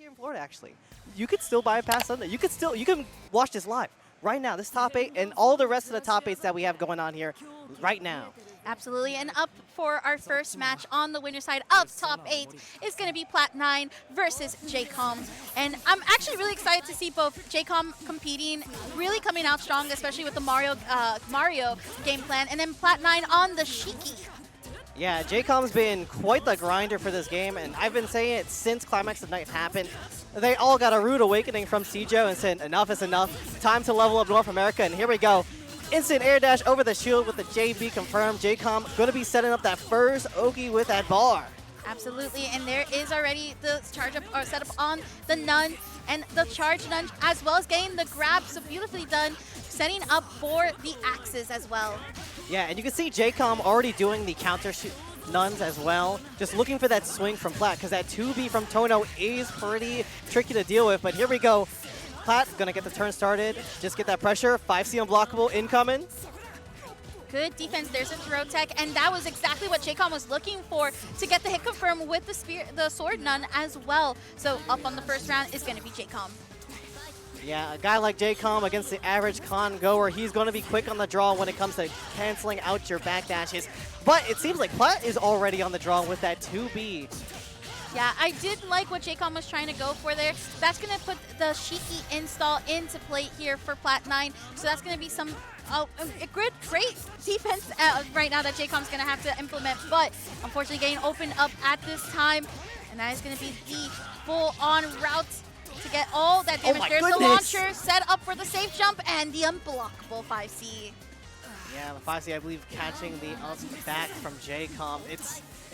here in Florida, actually. You could still bypass Sunday. You can watch this live right now. This top 8 and all the rest of the top 8s that we have going on here right now. Absolutely, and up for our first match on the winner side of top 8 is going to be Plat 9 versus Jaykom. And I'm actually really excited to see both Jaykom competing, really coming out strong, especially with the Mario game plan, and then Plat 9 on the Shiki. Yeah, Jaykom's been quite the grinder for this game, and I've been saying it since Climax of Night happened. They all got a rude awakening from Ciel and said, enough is enough. Time to level up North America, and here we go. Instant air dash over the shield with the JB confirmed. Jaykom going to be setting up that first Oki with that bar. Absolutely, and there is already the charge up or setup on the Nun and the charge Nun, as well as getting the grab, so beautifully done, setting up for the axes as well. Yeah, and you can see Jaykom already doing the counter Nuns as well, just looking for that swing from Plat, because that 2B from Tohno is pretty tricky to deal with, but here we go. Plat gonna get the turn started, just get that pressure, 5C unblockable incoming. Good defense, there's a throw tech, and that was exactly what Jaykom was looking for to get the hit confirm with the sword Nun as well. So up on the first round is gonna be Jaykom. Yeah, a guy like Jaykom against the average con goer, he's going to be quick on the draw when it comes to canceling out your backdashes. But it seems like Plat is already on the draw with that 2B. Yeah, I did like what Jaykom was trying to go for there. That's going to put the Shiki install into play here for Plat 9. So that's going to be some great defense right now that Jaykom's going to have to implement. But unfortunately getting opened up at this time. And that is going to be the full-on route to get all that damage. There's the launcher set up for the safe jump and the unblockable 5C. Yeah, the 5C, I believe, catching the ult back from Jaykom.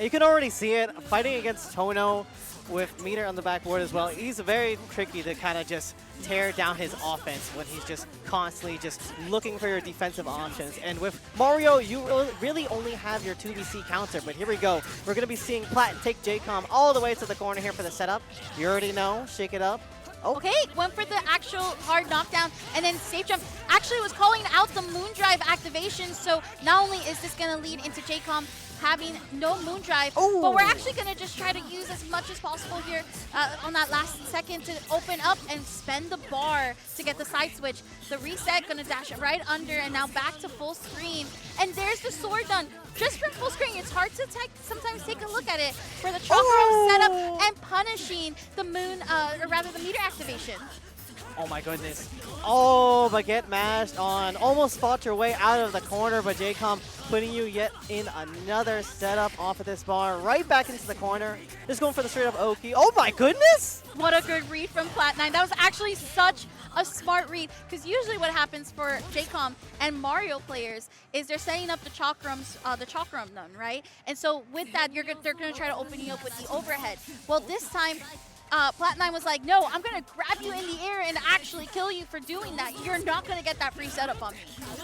You can already see it. Fighting against Tohno with meter on the backboard as well. He's very tricky to kind of just tear down his offense when he's just constantly just looking for your defensive options. And with Mario, you really only have your 2BC counter. But here we go. We're going to be seeing Plat take Jaykom all the way to the corner here for the setup. You already know. Shake it up. Oh. Okay, went for the actual hard knockdown and then safe jump. Actually was calling out the Moondrive activation, so not only is this going to lead into Jaykom having no Moondrive, but we're actually going to just try to use as much as possible here on that last second to open up and spend the bar to get the side switch. The reset, going to dash it right under, and now back to full screen. And there's the sword done. Just from full screen, it's hard to sometimes take a look at it for the Chakram setup and punishing the moon, or rather the meter activation. Oh my goodness. Oh, but get mashed on. Almost fought your way out of the corner, but Jaykom putting you yet in another setup off of this bar. Right back into the corner. Just going for the straight up Oki. Oh my goodness! What a good read from Plat 9. That was actually such a smart read, because usually what happens for Jaykom and Mario players is they're setting up the Chakram Nun, right? And so with that, they're going to try to open you up with the overhead. Well, this time, Plat 9 was like, no, I'm going to grab you in the air and actually kill you for doing that. You're not going to get that free setup on me.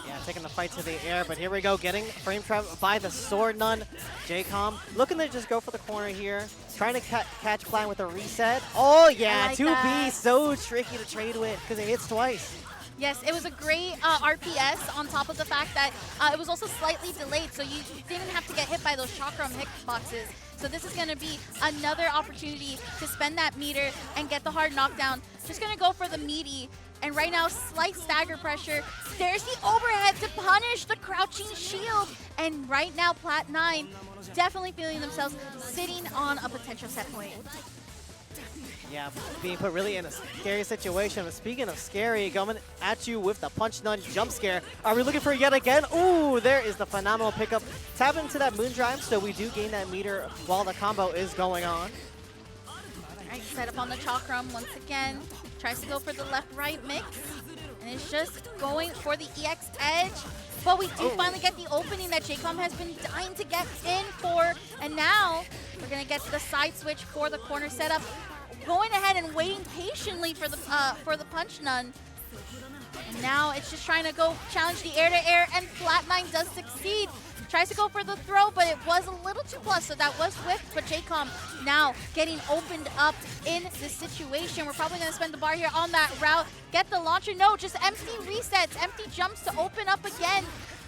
Yeah, taking the fight to the air, but here we go, getting frame trap by the sword Nun. Jaykom looking to just go for the corner here, trying to catch Plat with a reset. Oh yeah, like 2B, that. So tricky to trade with because it hits twice. Yes, it was a great RPS on top of the fact that it was also slightly delayed, so you didn't have to get hit by those Chakram hitboxes. So this is going to be another opportunity to spend that meter and get the hard knockdown. Just going to go for the meaty. And right now, slight stagger pressure. There's the overhead to punish the crouching shield. And right now, Plat 9 definitely feeling themselves sitting on a potential set point. Yeah, being put really in a scary situation. But speaking of scary, coming at you with the Punch Nun jump scare. Are we looking for it yet again? Ooh, there is the phenomenal pickup. Tap into that Moondrive, so we do gain that meter while the combo is going on. All right, set up on the Chakram once again. Tries to go for the left-right mix. And it's just going for the EX edge. But we do finally get the opening that Jaykom has been dying to get in for. And now we're going to get the side switch for the corner setup. Going ahead and waiting patiently for the Punch Nun. And now it's just trying to go challenge the air-to-air, and Plat 9 does succeed. Tries to go for the throw, but it was a little too close, so that was whiffed. But Jaykom now getting opened up in this situation. We're probably going to spend the bar here on that route. Get the launcher. No, just empty resets, empty jumps to open up again.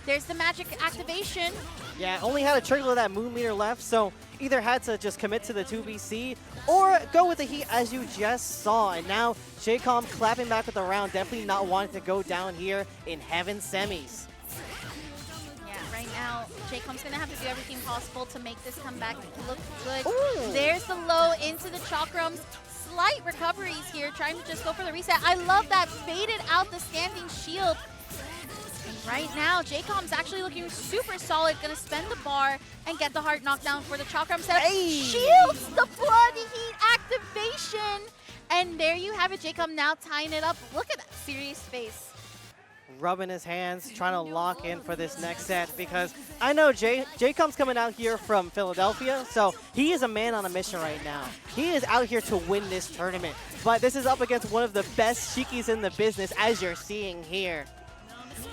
There's the magic activation. Yeah, only had a trickle of that moon meter left, so either had to just commit to the 2BC or go with the heat as you just saw. And now Jaykom clapping back with the round, definitely not wanting to go down here in Heaven semis. Yeah, right now, Jaykom's going to have to do everything possible to make this comeback look good. Ooh. There's the low into the chakrams. Slight recoveries here, trying to just go for the reset. I love that, faded out the standing shield. Right now, Jaykom's actually looking super solid. Gonna spend the bar and get the hard knockdown for the chakram setup. Hey. Shields the bloody heat activation. And there you have it, Jaykom now tying it up. Look at that serious face. Rubbing his hands, trying to lock in for this next set because I know Jaykom's coming out here from Philadelphia, so he is a man on a mission right now. He is out here to win this tournament, but this is up against one of the best Shikis in the business, as you're seeing here.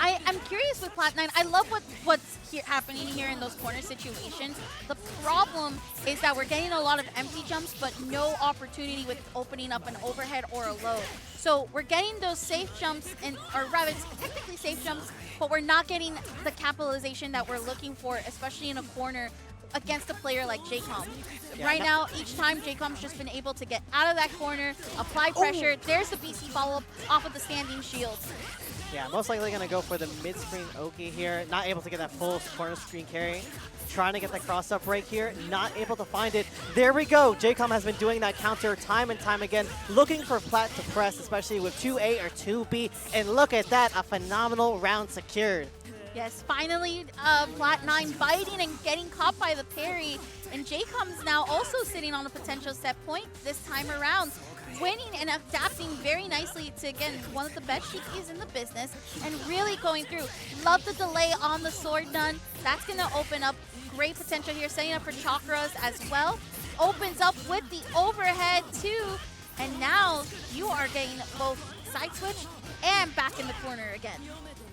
I'm curious with Plat 9. I love what's happening here in those corner situations. The problem is that we're getting a lot of empty jumps, but no opportunity with opening up an overhead or a load. So we're getting those safe jumps, or rather, it's technically safe jumps, but we're not getting the capitalization that we're looking for, especially in a corner against a player like Jaykom. Yeah, right now, each time Jaykom's just been able to get out of that corner, apply pressure. Ooh. There's the BC follow-up off of the standing shield. Yeah, most likely going to go for the mid-screen Oki here. Not able to get that full corner screen carry. Trying to get the cross-up break here. Not able to find it. There we go. Jaykom has been doing that counter time and time again. Looking for Plat to press, especially with 2A or 2B. And look at that. A phenomenal round secured. Yes, finally, Plat 9 biting and getting caught by the parry. And Jaykom's now also sitting on a potential set point this time around. Winning and adapting very nicely to, again, one of the best Shikis in the business and really going through. Love the delay on the sword done. That's going to open up great potential here, setting up for chakras as well. Opens up with the overhead too. And now you are getting both side switch and back in the corner again.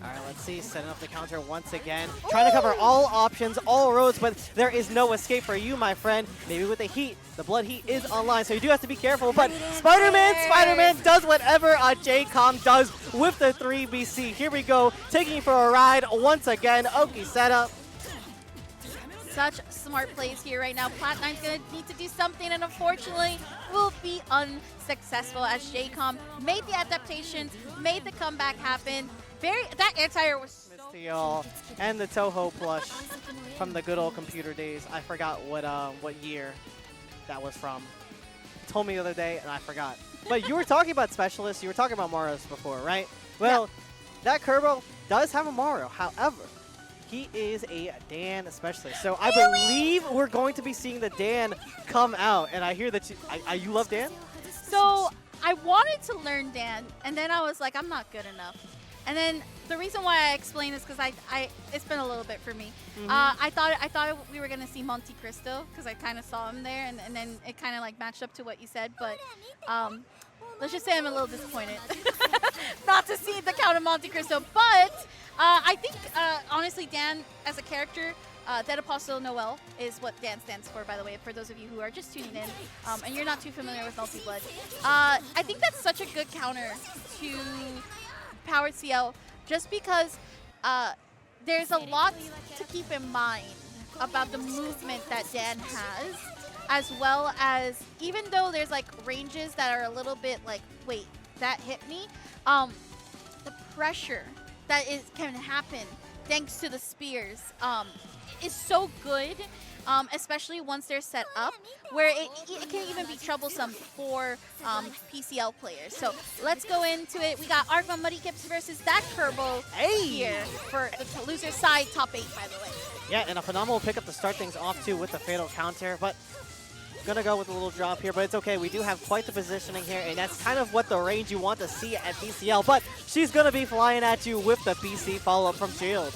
All right, let's see. Setting up the counter once again. Ooh. Trying to cover all options, all roads, but there is no escape for you, my friend. Maybe with the heat, the blood heat is online, so you do have to be careful. But Spider-Man does whatever Jaykom does with the 3BC. Here we go, taking you for a ride once again. Oki setup. Such smart plays here right now. Plat 9's going to need to do something, and unfortunately will be unsuccessful as Jaykom made the adaptations, made the comeback happen. That anti-air was so Ciel and the Tohno plush from the good old computer days. I forgot what year that was from. You told me the other day, and I forgot. But you were talking about specialists. You were talking about Marios before, right? Well, yeah. ThatKirbo does have a Mario. However, he is a Dan specialist. So I believe we're going to be seeing the Dan come out. And I hear that you love Dan? So I wanted to learn Dan, and then I was like, I'm not good enough. And then the reason why I explained is because it's been a little bit for me. Mm-hmm. I thought we were gonna see Monte Cristo because I kind of saw him there, and then it kind of like matched up to what you said. But let's just say I'm a little disappointed not to see the Count of Monte Cristo. But I think honestly, Dan as a character, Dead Apostle Noel is what Dan stands for, by the way, for those of you who are just tuning in and you're not too familiar with Melty Blood. I think that's such a good counter to Powered Ciel, just because there's a lot to keep in mind about the movement that Dan has, as well as, even though there's like ranges that are a little bit like, wait, that hit me, the pressure that can happen thanks to the spears is so good, especially once they're set up, where it can even be troublesome for PCL players. So let's go into it. We got Arhkma Muddykipz versus ThatKirbo here for the loser side, top 8, by the way. Yeah, and a phenomenal pickup to start things off too with the fatal counter, but gonna go with a little drop here, but it's okay. We do have quite the positioning here, and that's kind of what the range you want to see at PCL, but she's gonna be flying at you with the PC follow-up from Shield.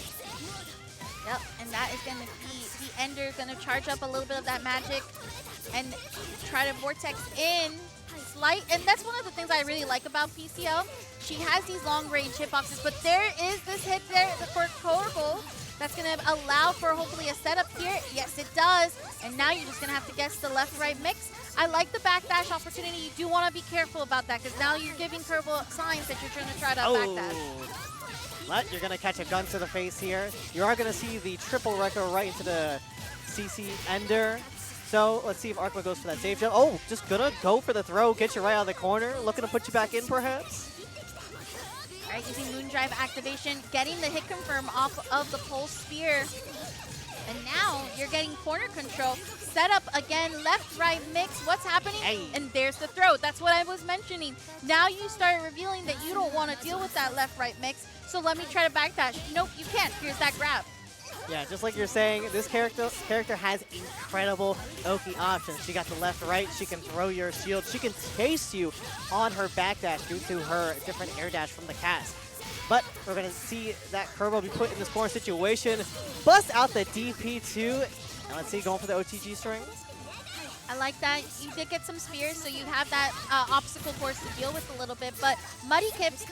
Yep, and that is going to be the Ender, going to charge up a little bit of that magic and try to vortex in slight. And that's one of the things I really like about PCL. She has these long-range hitboxes, but there is this hit there for ThatKirbo. That's going to allow for hopefully a setup here. Yes, it does. And now you're just going to have to guess the left-right mix. I like the backdash opportunity. You do want to be careful about that because now you're giving Kirbo signs that you're trying to try to backdash. But you're going to catch a gun to the face here. You are going to see the triple reco right into the CC Ender. So let's see if Arhkma goes for that safe jump. Oh, just going to go for the throw, get you right out of the corner. Looking to put you back in perhaps. All right, using Moondrive activation, getting the hit confirm off of the pulse spear. And now you're getting corner control. Set up again, left-right mix. What's happening? Hey. And there's the throw. That's what I was mentioning. Now you start revealing that you don't want to deal with that left-right mix. So let me try to backdash. Nope, you can't. Here's that grab. Yeah, just like you're saying, this character has incredible Oki options. She got the left-right. She can throw your shield. She can chase you on her backdash due to her different air dash from the cast. But we're going to see that Kirbo be put in this corner situation. Bust out the DP2. And let's see, going for the OTG strings. I like that. You did get some spears, so you have that obstacle course to deal with a little bit. But Muddykipz,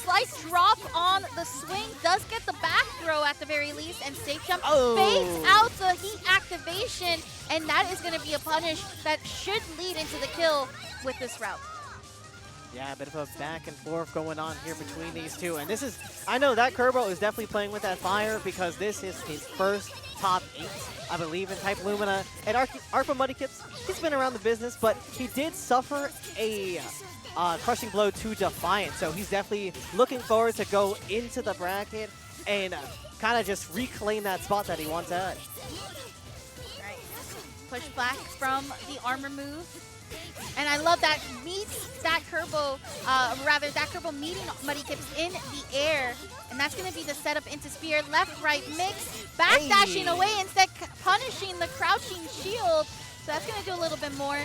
slight drop on the swing, does get the back throw at the very least, and safe jump fades out the heat activation, and that is going to be a punish that should lead into the kill with this route. Yeah, a bit of a back and forth going on here between these two. And this is, I know that Kirbo is definitely playing with that fire because this is his first top 8, I believe, in Type Lumina. And Arhkma Muddykipz, he's been around the business, but he did suffer a crushing blow to Defiant. So he's definitely looking forward to go into the bracket and kind of just reclaim that spot that he once had. Right. Push back from the armor move. And I love that meets that Kirbo, that Kirbo meeting Muddykipz in the air. And that's going to be the setup into spear. Left-right mix, backdashing away instead punishing the crouching shield. So that's going to do a little bit more.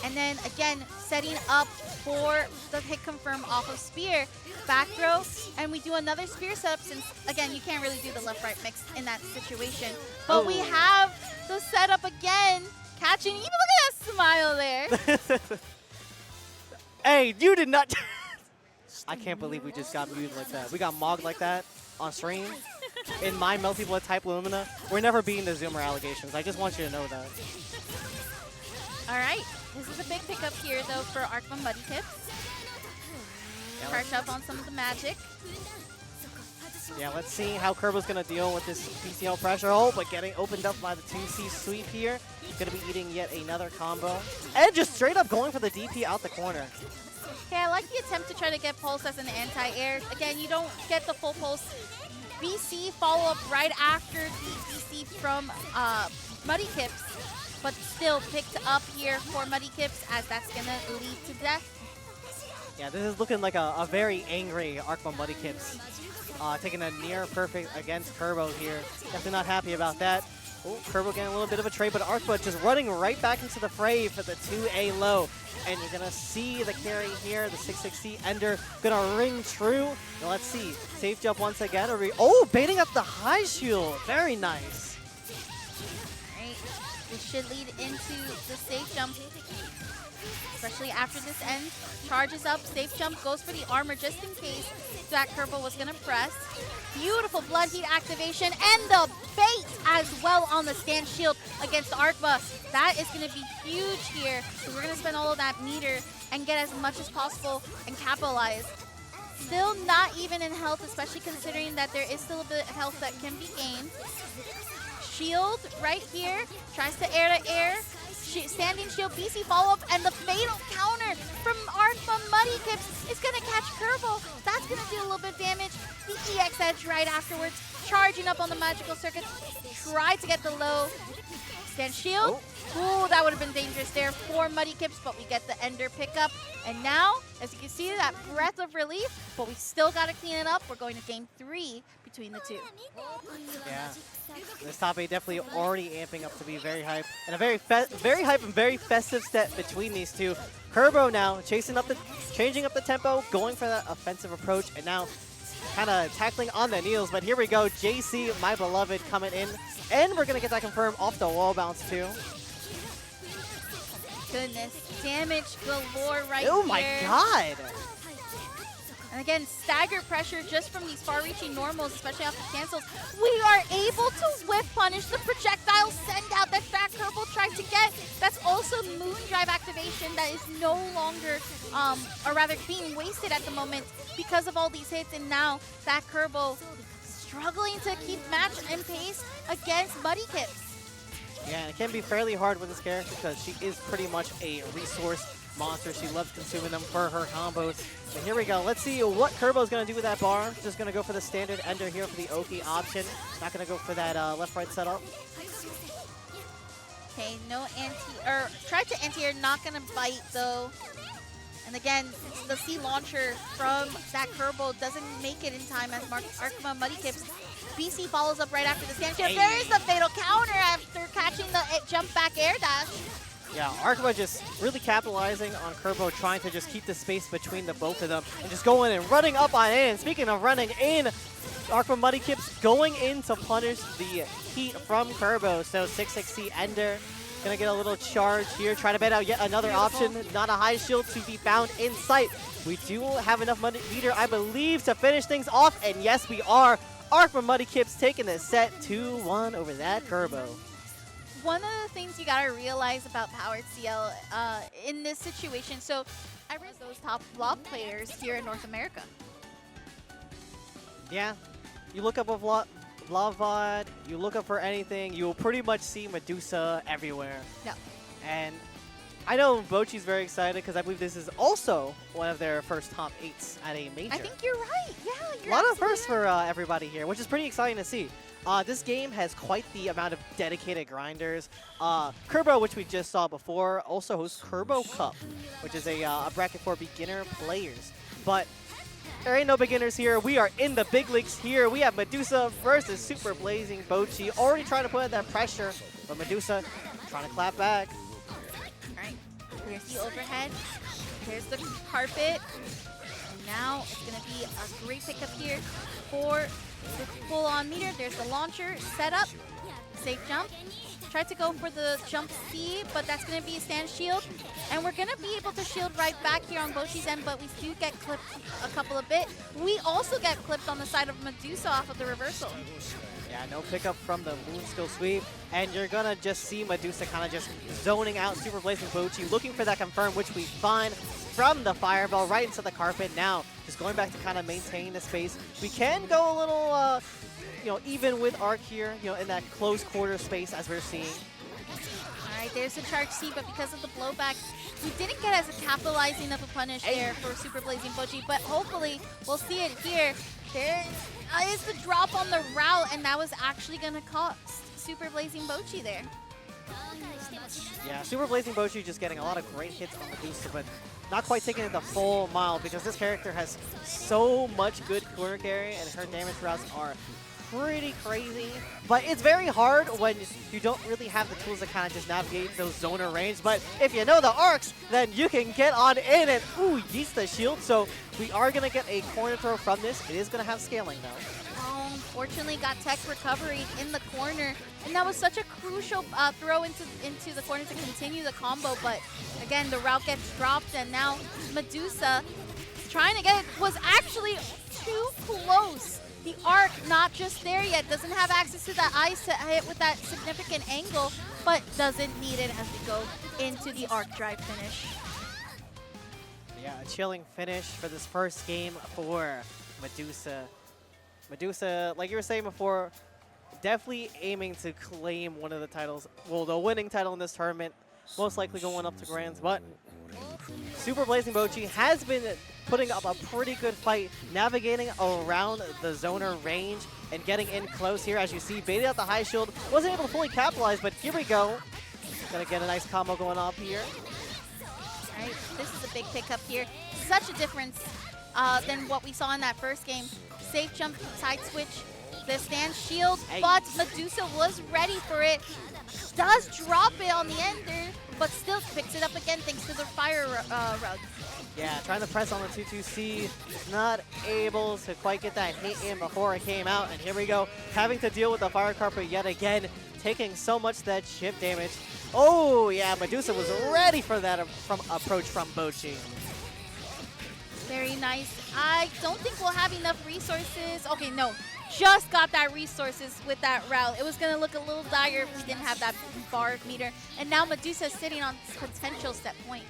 And then again, setting up for the hit confirm off of spear. Back throw, and we do another spear setup since, again, you can't really do the left-right mix in that situation. But we have the setup again. Catching, even look at that smile there. Hey, you did not. I can't believe we just got muted like that. We got mogged like that on stream. In my Melty Blood Type Lumina, we're never beating the Zoomer allegations. I just want you to know that. All right, this is a big pickup here though for Arhkma Muddykipz. Charge up on some of the magic. Yeah, let's see how Kirbo's going to deal with this PCL pressure hold, but getting opened up by the 2C sweep here. Going to be eating yet another combo. And just straight up going for the DP out the corner. Okay, I like the attempt to try to get Pulse as an anti-air. Again, you don't get the full Pulse. BC follow-up right after the BC from Muddykipz, but still picked up here for Muddykipz as that's going to lead to death. Yeah, this is looking like a very angry Arhkma Muddykipz. Taking a near perfect against Kirbo here. Definitely not happy about that. Oh, Kirbo getting a little bit of a trade, but Arhkma just running right back into the fray for the 2A low. And you're going to see the carry here, the 660 Ender going to ring true. Now let's see. Safe jump once again. Oh, baiting up the high shield. Very nice. All right. This should lead into the safe jump. Especially after this ends. Charges up, safe jump, goes for the armor just in case ThatKirbo was going to press. Beautiful blood heat activation and the bait as well on the stand shield against Arhkma. That is going to be huge here because we're going to spend all of that meter and get as much as possible and capitalize. Still not even in health, especially considering that there is still a bit of health that can be gained. Shield right here, tries to air. Standing shield, BC follow-up, and the fatal counter from Arhkma Muddykipz is going to catch Kirbo. That's going to do a little bit of damage. The EX edge right afterwards, charging up on the magical circuit. Try to get the low. Stand shield. Ooh, that would have been dangerous there for Muddykipz, but we get the Ender pickup. And now, as you can see, that breath of relief, but we still got to clean it up. We're going to game 3 between the two. Yeah. This top 8 definitely already amping up to be very hype. And a very hype and very festive step between these two. Kirbo now changing up the tempo, going for that offensive approach, and now kind of tackling on the kneels. But here we go, JC, my beloved, coming in. And we're going to get that confirmed off the wall bounce too. Goodness, damage galore right here. Oh my god! And again, stagger pressure just from these far-reaching normals, especially off the cancels. We are able to whip punish the projectile send out that ThatKirbo tried to get. That's also Moondrive activation that is no longer, or rather being wasted at the moment because of all these hits. And now ThatKirbo struggling to keep match and pace against Muddykipz. Yeah, and it can be fairly hard with this character because she is pretty much a resource monster. She loves consuming them for her combos. But here we go. Let's see what Kirbo is going to do with that bar. Just going to go for the standard ender here for the Oki option. Not going to go for that left-right setup. Okay, no tried to anti-air, not going to bite though. And again, the C launcher from ThatKirbo doesn't make it in time as Arhkma Muddykipz. BC follows up right after the stand shield. There is the fatal counter after catching the jump back air dash. Yeah, Arhkma just really capitalizing on Kirbo, trying to just keep the space between the both of them and just going and running up on in. Speaking of running in, Arhkma Muddykipz going in to punish the heat from Kirbo. So 660 ender. Gonna get a little charge here, try to bait out yet another option. Not a high shield to be found in sight. We do have enough meter, I believe, to finish things off, and yes, we are. Arhkma Muddykipz taking the set 2-1 over ThatKirbo. One of the things you gotta realize about Powered CL in this situation, so I read those top Vlov players here in North America. Yeah, you look up a Vlov VOD, you look up for anything, you will pretty much see Medusa everywhere. Yeah. And I know Bocchi's very excited because I believe this is also one of their first top 8s at a major. I think you're right. Yeah, you're a lot of firsts right. for everybody here, which is pretty exciting to see. This game has quite the amount of dedicated grinders. Kirbo, which we just saw before, also hosts Kirbo Cup, which is a bracket for beginner players. But there ain't no beginners here. We are in the big leagues here. We have Medusa versus Super Blazing Bocchi. Already trying to put in that pressure, but Medusa trying to clap back. All right, here's the overhead. Here's the carpet. And now it's going to be a great pickup here for the full-on meter. There's the launcher set up. Safe jump. Tried to go for the jump C, but that's going to be a stand shield. And we're going to be able to shield right back here on Bocchi's end, but we do get clipped a couple of bit. We also get clipped on the side of Medusa off of the reversal. Yeah, no pickup from the Moon Skill Sweep. And you're going to just see Medusa kind of just zoning out Super Blazing Bocchi, looking for that confirm, which we find from the Fireball right into the carpet. Now, just going back to kind of maintain the space. We can go a little, even with Arc here, in that close quarter space as we're seeing. All right, there's the charge C, but because of the blowback, we didn't get as a capitalizing of a punish there for Super Blazing Bocchi, but hopefully we'll see it here. There is the drop on the route, and that was actually going to cost Super Blazing Bocchi there. Yeah, Super Blazing Bocchi just getting a lot of great hits on Medusa, but not quite taking it the full mile because this character has so much good corner carry, and her damage routes are pretty crazy. But it's very hard when you don't really have the tools to kind of just navigate those zoner range. But if you know the arcs, then you can get on in and yeets the shield. So we are going to get a corner throw from this. It is going to have scaling though. Oh, unfortunately got tech recovery in the corner. And that was such a crucial throw into the corner to continue the combo. But again, the route gets dropped, and now Medusa trying to get it was actually too close. The arc not just there yet, doesn't have access to that ice to hit with that significant angle, but doesn't need it as we go into the arc drive finish. Yeah, a chilling finish for this first game for Medusa. Medusa, like you were saying before, definitely aiming to claim one of the titles, well, the winning title in this tournament, most likely going up to Grands, but Super Blazing Bocchi has been putting up a pretty good fight, navigating around the zoner range and getting in close here. As you see, baited out the high shield, wasn't able to fully capitalize, but here we go. Gonna get a nice combo going off here. All right, this is a big pickup here. Such a difference than what we saw in that first game. Safe jump, side switch, the stand shield, but Medusa was ready for it. Does drop it on the ender, but still picks it up again thanks to the fire rug. Yeah, trying to press on the 2-2-C, not able to quite get that hit in before it came out, and here we go, having to deal with the fire carpet yet again, taking so much that chip damage. Oh yeah, Medusa was ready for that approach from Bocchi. Very nice. I don't think we'll have enough resources. Okay, no. Just got that resources with that route. It was going to look a little dire if we didn't have that bar meter. And now Medusa's sitting on potential set point.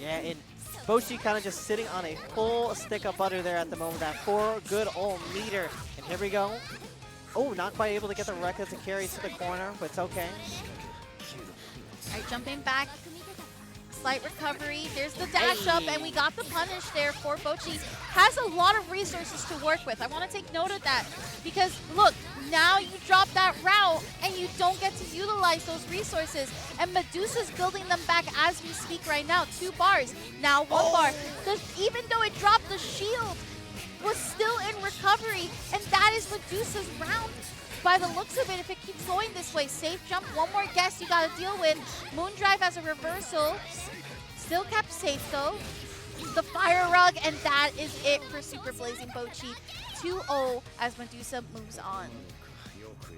Yeah, and Bocchi kind of just sitting on a full stick of butter there at the moment. That 4 good old meter. And here we go. Oh, not quite able to get the Rekka to carry to the corner, but it's okay. All right, jumping back. Slight recovery. There's the dash up, and we got the punish there for Bocchi. Has a lot of resources to work with. I want to take note of that because, look, now you drop that route, and you don't get to utilize those resources. And Medusa's building them back as we speak right now. 2 bars, now 1 bar. Even though it dropped the shield, was still in recovery, and that is Medusa's round. By the looks of it, if it keeps going this way, safe jump, 1 more guess you gotta deal with. Moondrive as a reversal. Still kept safe though. The fire rug, and that is it for Super Blazing Bocchi. 2-0 as Medusa moves on.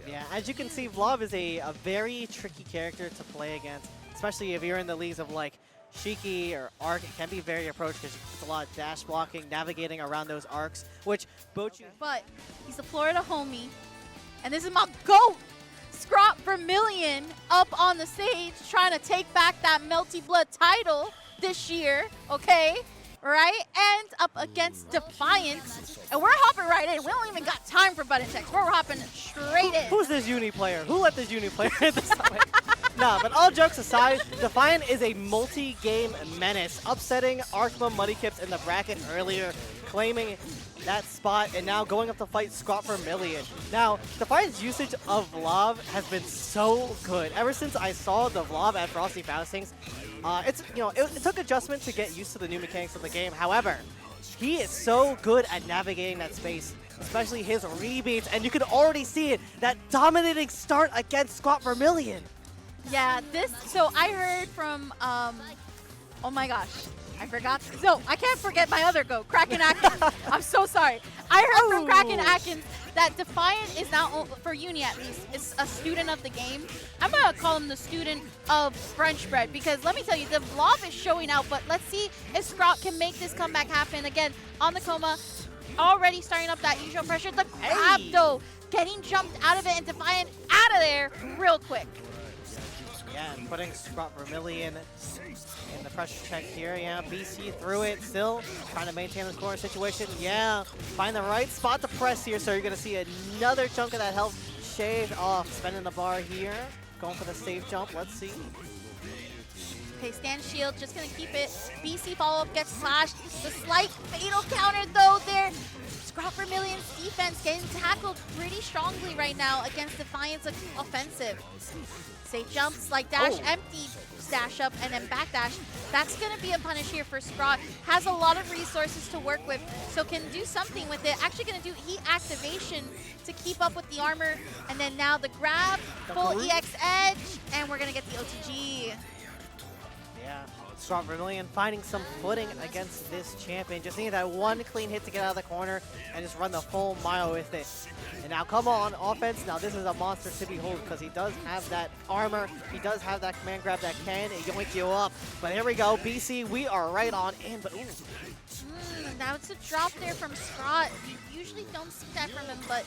Yeah, as you can see, Vlov is a very tricky character to play against, especially if you're in the leagues of like Shiki or Arc. It can be very approach because it's a lot of dash blocking, navigating around those arcs, which Bocchi... But he's a Florida homie, and this is my GOAT! ScrawtVermillion up on the stage trying to take back that Melty Blood title this year, okay? Right? And up against Defiant. And we're hopping right in. We don't even got time for button checks. We're hopping straight in. Who's this uni player? Who let this uni player hit this time? Nah, but all jokes aside, Defiant is a multi-game menace, upsetting Arhkma Muddykipz in the bracket earlier, claiming that spot, and now going up to fight ScrawtVermillion. Now, Defiant's usage of Vlov has been so good. Ever since I saw the Vlov at Frosty Faustings, it took adjustment to get used to the new mechanics of the game. However, he is so good at navigating that space, especially his rebeats, and you can already see it, that dominating start against ScrawtVermillion. Yeah, so I heard from, oh my gosh, I forgot. No, I can't forget my other GOAT, Kraken Atkins. I'm so sorry. I heard from Kraken Atkins that Defiant is now, for uni at least, is a student of the game. I'm going to call him the student of French bread because let me tell you, the Vlov is showing out, but let's see if Scrawt can make this comeback happen. Again, on the Kouma, already starting up that usual pressure. The grab, though, getting jumped out of it, and Defiant out of there real quick. Yeah, and putting ScrawtVermillion in the pressure check here. Yeah, BC through it, still trying to maintain the corner situation. Yeah, find the right spot to press here, so you're going to see another chunk of that health shaved off. Spending the bar here, going for the safe jump. Let's see. Okay, stand shield, just going to keep it. BC follow-up gets flashed. The slight fatal counter, though, there. ScrawtVermillion's defense getting tackled pretty strongly right now against Defiant's offensive. Safe jump, slight dash, empty dash up, and then back dash. That's going to be a punish here for Scrawt. Has a lot of resources to work with, so can do something with it. Actually going to do heat activation to keep up with the armor. And then now the grab, full EX edge, and we're going to get the OTG. Yeah, ScrawtVermillion finding some footing against this champion. Just need that one clean hit to get out of the corner and just run the full mile with it. And now come on, offense. Now this is a monster to behold because he does have that armor. He does have that command grab that can yoink you up. But here we go, BC, we are right on in. But now it's a drop there from Scrawt. You usually don't see that from him, but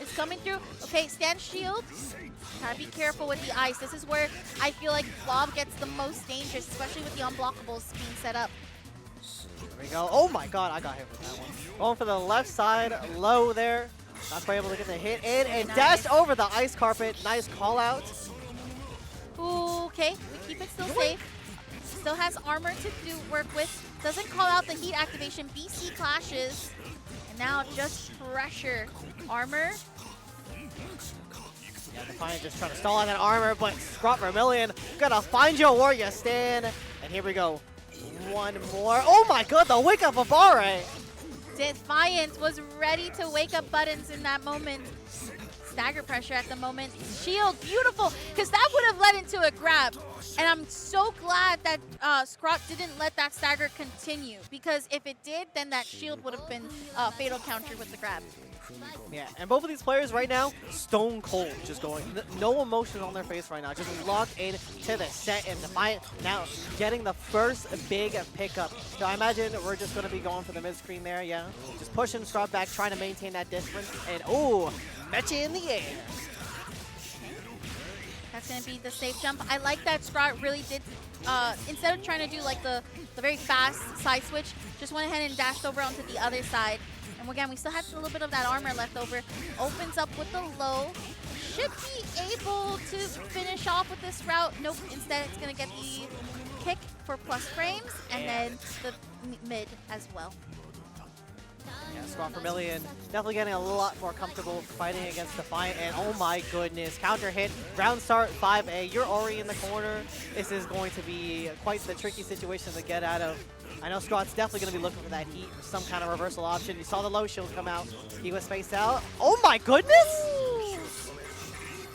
it's coming through. Okay, stand shield. Gotta be careful with the ice. This is where I feel like Vlov gets the most dangerous, especially with the unblockables being set up. There we go. Oh my god, I got hit with that one. Going for the left side, low there. Not quite able to get the hit in, and dashed over the ice carpet. Nice call out. Ooh, okay, we keep it still safe. Still has armor to work with. Doesn't call out the heat activation. BC clashes. And now just pressure. Armor. Yeah, Defiant just trying to stall on that armor, but ScrawtVermillion gonna find you where you stand. And here we go. One more. Oh my god, the wake up of Bare. Defiant was ready to wake up buttons in that moment. stagger pressure at the moment. Shield, beautiful, because that would have led into a grab. And I'm so glad that Scrawt didn't let that stagger continue, because if it did, then that shield would have been fatal counter with the grab. Yeah, and both of these players right now, stone cold, just going. No emotion on their face right now, just locked in to the set, and Defiant now getting the first big pickup. So I imagine we're just going to be going for the mid-screen there, yeah. Just pushing Scrawt back, trying to maintain that distance, and oh, Medusa in the air. That's going to be the safe jump. I like that Scrawt really did, instead of trying to do like the very fast side switch, just went ahead and dashed over onto the other side. And again, we still have a little bit of that armor left over. Opens up with the low. Should be able to finish off with this route. Nope, instead it's going to get the kick for plus frames, and then the mid as well. Yeah, ScrawtVermillion definitely getting a lot more comfortable fighting against Defiant, and oh my goodness, counter hit, round start 5A, you're already in the corner. This is going to be quite the tricky situation to get out of. I know Scrawt's definitely going to be looking for that heat, some kind of reversal option. You saw the low shield come out. He was spaced out. Oh my goodness!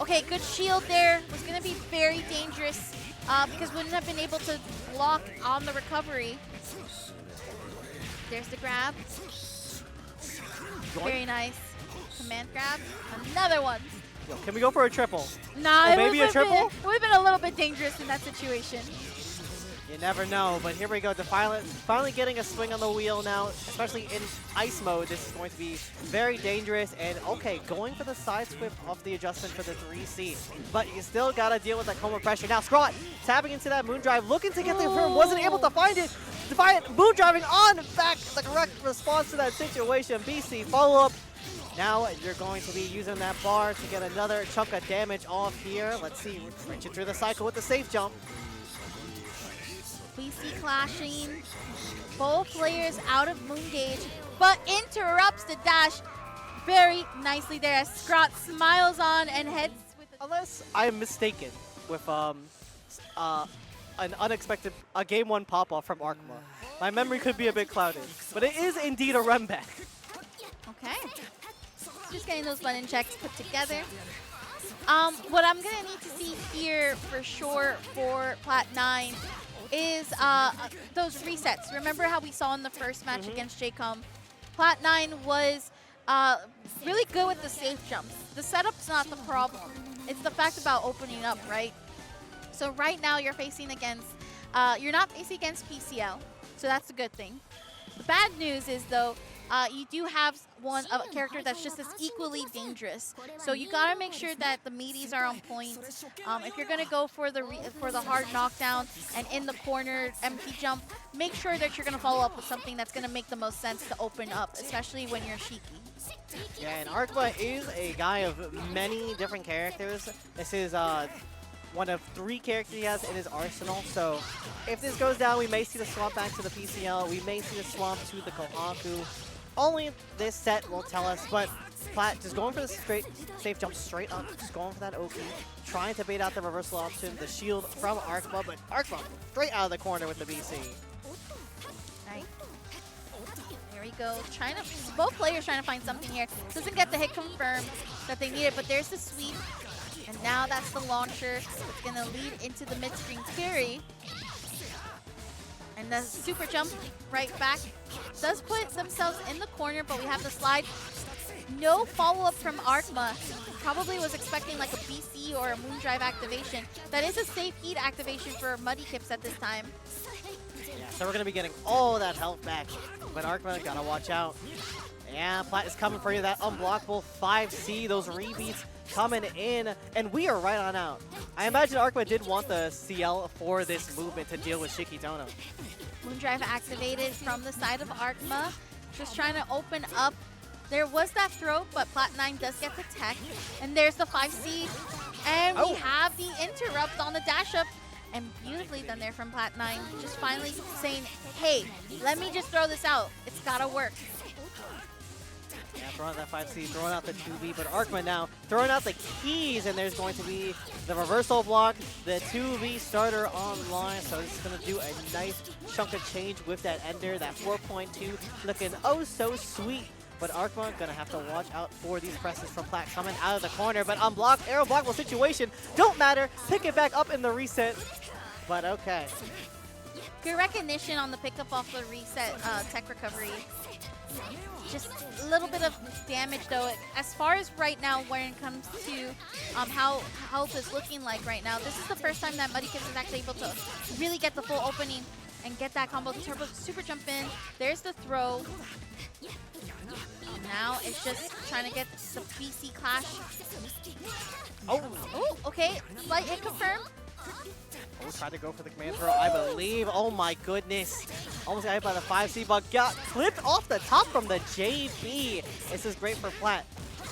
Okay, good shield there. Was going to be very dangerous because wouldn't have been able to block on the recovery. There's the grab. Very nice. Command grab. Another one. Yo, can we go for a triple? Nah, maybe a triple? It would have been a little bit dangerous in that situation. You never know, but here we go. Defiant finally getting a swing on the wheel now, especially in ice mode. This is going to be very dangerous. And okay, going for the side swip of the adjustment for the 3C. But you still got to deal with that Kouma pressure. Now Scrawt tapping into that moon drive, looking to get the firm, wasn't able to find it. Defiant moon driving on back, the correct response to that situation. BC follow up. Now you're going to be using that bar to get another chunk of damage off here. Let's see, reaching through the cycle with the safe jump. We see clashing, both players out of moon gauge, but interrupts the dash very nicely there as Scrawt smiles on and heads with the— Unless I am mistaken with an unexpected game 1 pop-off from Arhkma. My memory could be a bit clouded, but it is indeed a run back. Okay. Just getting those button checks put together. What I'm going to need to see here for sure for Plat 9 is those resets. Remember how we saw in the first match against Jaykom? Plat 9 was really good with the safe jumps. The setup's not the problem. It's the fact about opening up, right? So right now you're facing against, you're not facing against PCL, so that's a good thing. The bad news is though, you do have a character that's just as equally dangerous. So you gotta make sure that the meaties are on point. If you're gonna go for the hard knockdown and in the corner empty jump, make sure that you're gonna follow up with something that's gonna make the most sense to open up, especially when you're Shiki. Yeah, and Arhkma is a guy of many different characters. This is one of 3 characters he has in his arsenal. So if this goes down, we may see the swamp back to the PCL. We may see the swamp to the Kohaku. Only this set will tell us, but Plat just going for the straight safe jump straight up, just going for that Oki, trying to bait out the reversal option, the shield from Arhkma, but Arhkma straight out of the corner with the BC. Right. There we go. Both players trying to find something here. Doesn't get the hit confirmed that they needed, but there's the sweep. And now that's the launcher. It's going to lead into the mid-screen carry. And the super jump right back does put themselves in the corner, but we have the slide. No follow-up from Arhkma. Probably was expecting like a BC or a Moondrive activation. That is a safe heat activation for Muddykipz at this time. Yeah, so we're going to be getting all that health back, but Arhkma got to watch out. Yeah, Plat is coming for you, that unblockable 5C, those rebeats coming in, and we are right on out. I imagine Arhkma did want the CL for this movement to deal with Shiki Tohno. Moondrive activated from the side of Arhkma, just trying to open up. There was that throw, but Plat 9 does get the tech, and there's the 5C, and we have the interrupt on the dash up, and beautifully done there from Plat 9, just finally saying, hey, let me just throw this out. It's gotta work. Yeah, throwing out that 5C, throwing out the 2B, but Arhkma now throwing out the keys, and there's going to be the reversal block, the 2V starter online, so this is going to do a nice chunk of change with that ender, that 4.2, looking oh so sweet But Arhkma gonna have to watch out for these presses from Plat coming out of the corner. But unblocked, arrow blockable situation. Don't matter. Pick it back up in the reset. But okay. Good recognition on the pickup off the reset tech recovery. Just a little bit of damage though. As far as right now, when it comes to how health is looking like right now, this is the first time that Muddykipz is actually able to really get the full opening and get that combo. Turbo super jump in. There's the throw. Now it's just trying to get the BC clash. Oh, okay. Slight hit confirmed. Oh, tried to go for the command throw, I believe. Oh my goodness. Almost got hit by the 5C, but got clipped off the top from the JB. This is great for Plat.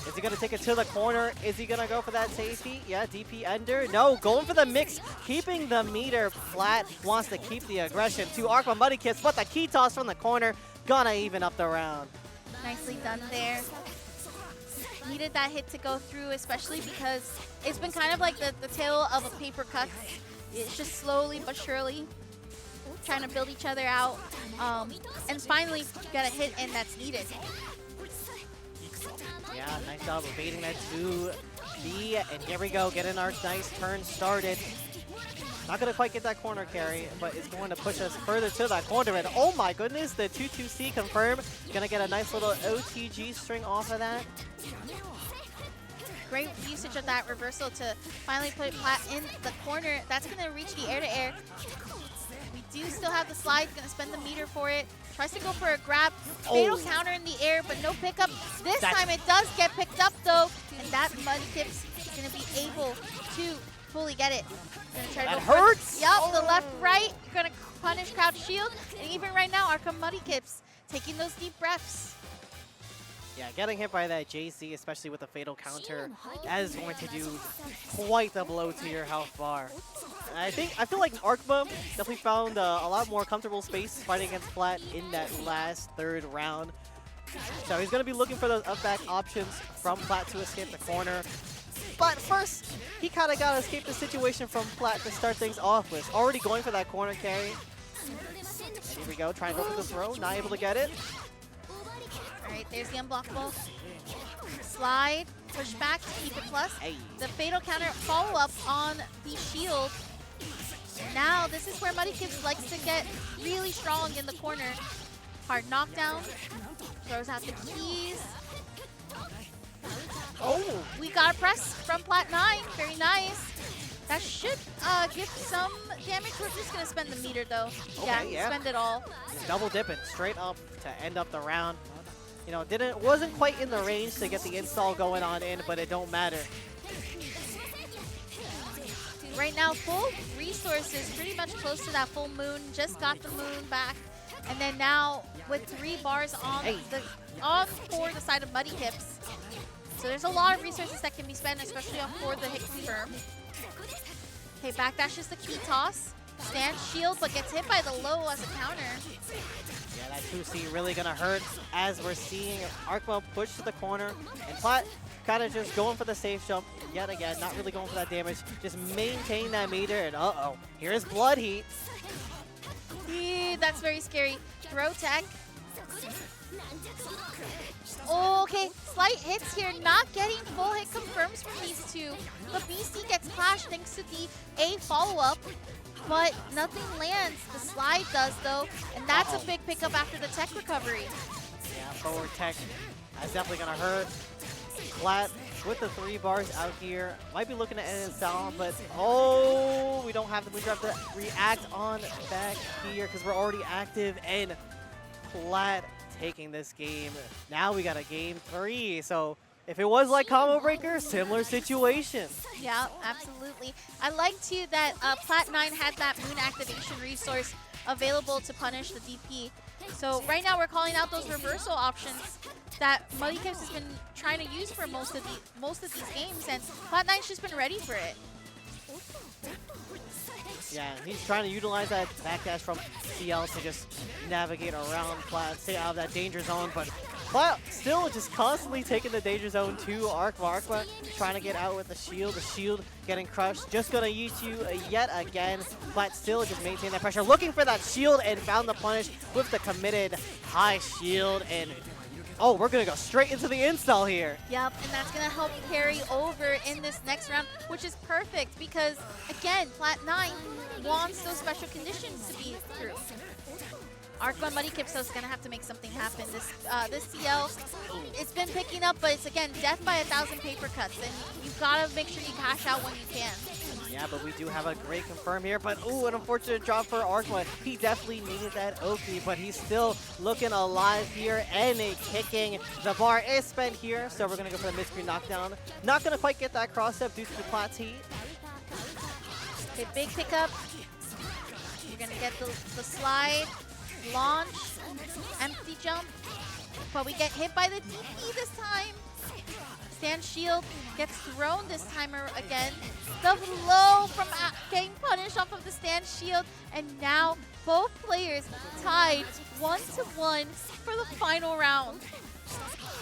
Is he going to take it to the corner? Is he going to go for that safety? Yeah, DP under. No, going for the mix, keeping the meter. Plat wants to keep the aggression to Arhkma Muddykipz, but the key toss from the corner gonna even up the round. Nicely done there. Needed that hit to go through, especially because it's been kind of like the tail of a paper cut. It's just slowly but surely trying to build each other out. And finally got a hit in that's needed. Yeah, nice job of baiting that 2B. And here we go, getting our nice turn started. Not going to quite get that corner carry, but it's going to push us further to that corner. And oh my goodness, the 2-2C confirmed. Going to get a nice little OTG string off of that. Great usage of that reversal to finally put Plat in the corner. That's going to reach the air-to-air. We do still have the slide. Going to spend the meter for it. Tries to go for a grab. Fatal counter in the air, but no pickup. This time it does get picked up, though. And that Muddykipz is going to be able to fully get it. Gonna try to that hurts! Yup, the left, right. Going to punish crouch shield. And even right now, Arkham Muddykipz taking those deep breaths. Yeah, getting hit by that JC, especially with the fatal counter, that is going to do quite the blow to your health bar. And I feel like Arhkma definitely found a lot more comfortable space fighting against Plat in that last third round. So he's going to be looking for those up back options from Plat to escape the corner. But first, he kind of got to escape the situation from Plat to start things off with. Already going for that corner carry. And here we go, trying to go for the throw, not able to get it. Alright, there's the unblockable. Slide, push back to keep it plus. Hey. The fatal counter follow-up on the shield. Now, this is where Muddykipz likes to get really strong in the corner. Hard knockdown. Throws out the keys. Oh, we got a press from Plat 9. Very nice. That should give some damage. We're just going to spend the meter, though. Okay, yeah, spend it all. Just double dipping straight up to end up the round. You know, wasn't quite in the range to get the install going on in, but it don't matter. Right now, full resources, pretty much close to that full moon. Just got the moon back. And then now, with 3 bars on for the side of Muddykipz. So there's a lot of resources that can be spent, especially for the hit confirm. Okay, backdash the key toss. Stand shield, but gets hit by the low as a counter. Yeah, that 2C really gonna hurt as we're seeing Arhkma push to the corner. And Plat kind of just going for the safe jump yet again, not really going for that damage. Just maintain that meter, and uh-oh, here's Blood Heat. That's very scary. Throw tech. Okay, slight hits here, not getting full hit confirms from these two. The BC gets clashed thanks to the A follow-up, but nothing lands. The slide does, though, and that's a big pickup after the tech recovery. Yeah, forward tech. That's definitely going to hurt. Plat with the 3 bars out here. Might be looking to end it down, but we don't have the move. We have to react on back here because we're already active, and Plat taking this game. Now we got a game 3. So if it was like Combo Breaker, similar situation. Yeah, absolutely. I like too that Plat 9 had that moon activation resource available to punish the DP. So right now we're calling out those reversal options that Muddykipz has been trying to use for most of these games, and Plat 9's just been ready for it. Yeah, he's trying to utilize that backdash from Ciel to just navigate around Plat, stay out of that danger zone, but Plat still just constantly taking the danger zone to Arhkma. Arhkma trying to get out with the shield getting crushed, just gonna use you yet again. Plat still just maintain that pressure, looking for that shield, and found the punish with the committed high shield, and Oh, we're going to go straight into the install here. Yep, and that's going to help carry over in this next round, which is perfect because, again, Plat 9 wants those special conditions to be through. Arhkma Muddykipz is going to have to make something happen. This CL, it's been picking up, but it's, again, death by 1,000 paper cuts, and you've got to make sure you cash out when you can. Yeah, but we do have a great confirm here, but ooh, an unfortunate drop for Arhkma. He definitely needed that Oki, but he's still looking alive here, and kicking. The bar is spent here, so we're going to go for the mid-screen knockdown. Not going to quite get that cross-step due to the Plat's heat. Okay, big pickup. You're going to get the slide, launch, empty jump, but we get hit by the DP this time. Stand shield gets thrown this timer again. The blow from getting punished off of the stand shield, and now both players tied 1-1 for the final round.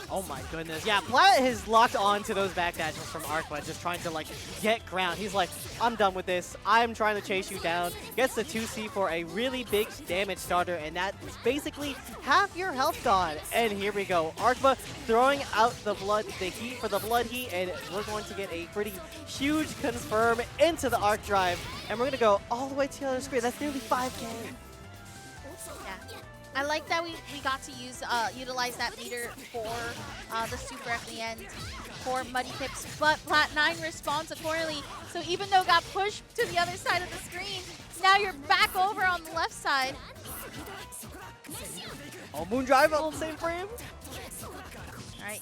Oh my goodness. Yeah, Plat has locked on to those backdashes from Arkhkma, just trying to like get ground. He's like, I'm done with this. I'm trying to chase you down. Gets the 2C for a really big damage starter, and that is basically half your health gone. And here we go. Arhkma throwing out the heat for the blood heat, and we're going to get a pretty huge confirm into the arc drive. And we're going to go all the way to the other screen. That's nearly 5K. Yeah. I like that we got to utilize that meter for the super at the end for Muddykipz, but Plat 9 responds accordingly. So even though it got pushed to the other side of the screen, now you're back over on the left side. Oh, moon drive on the same frame. All right.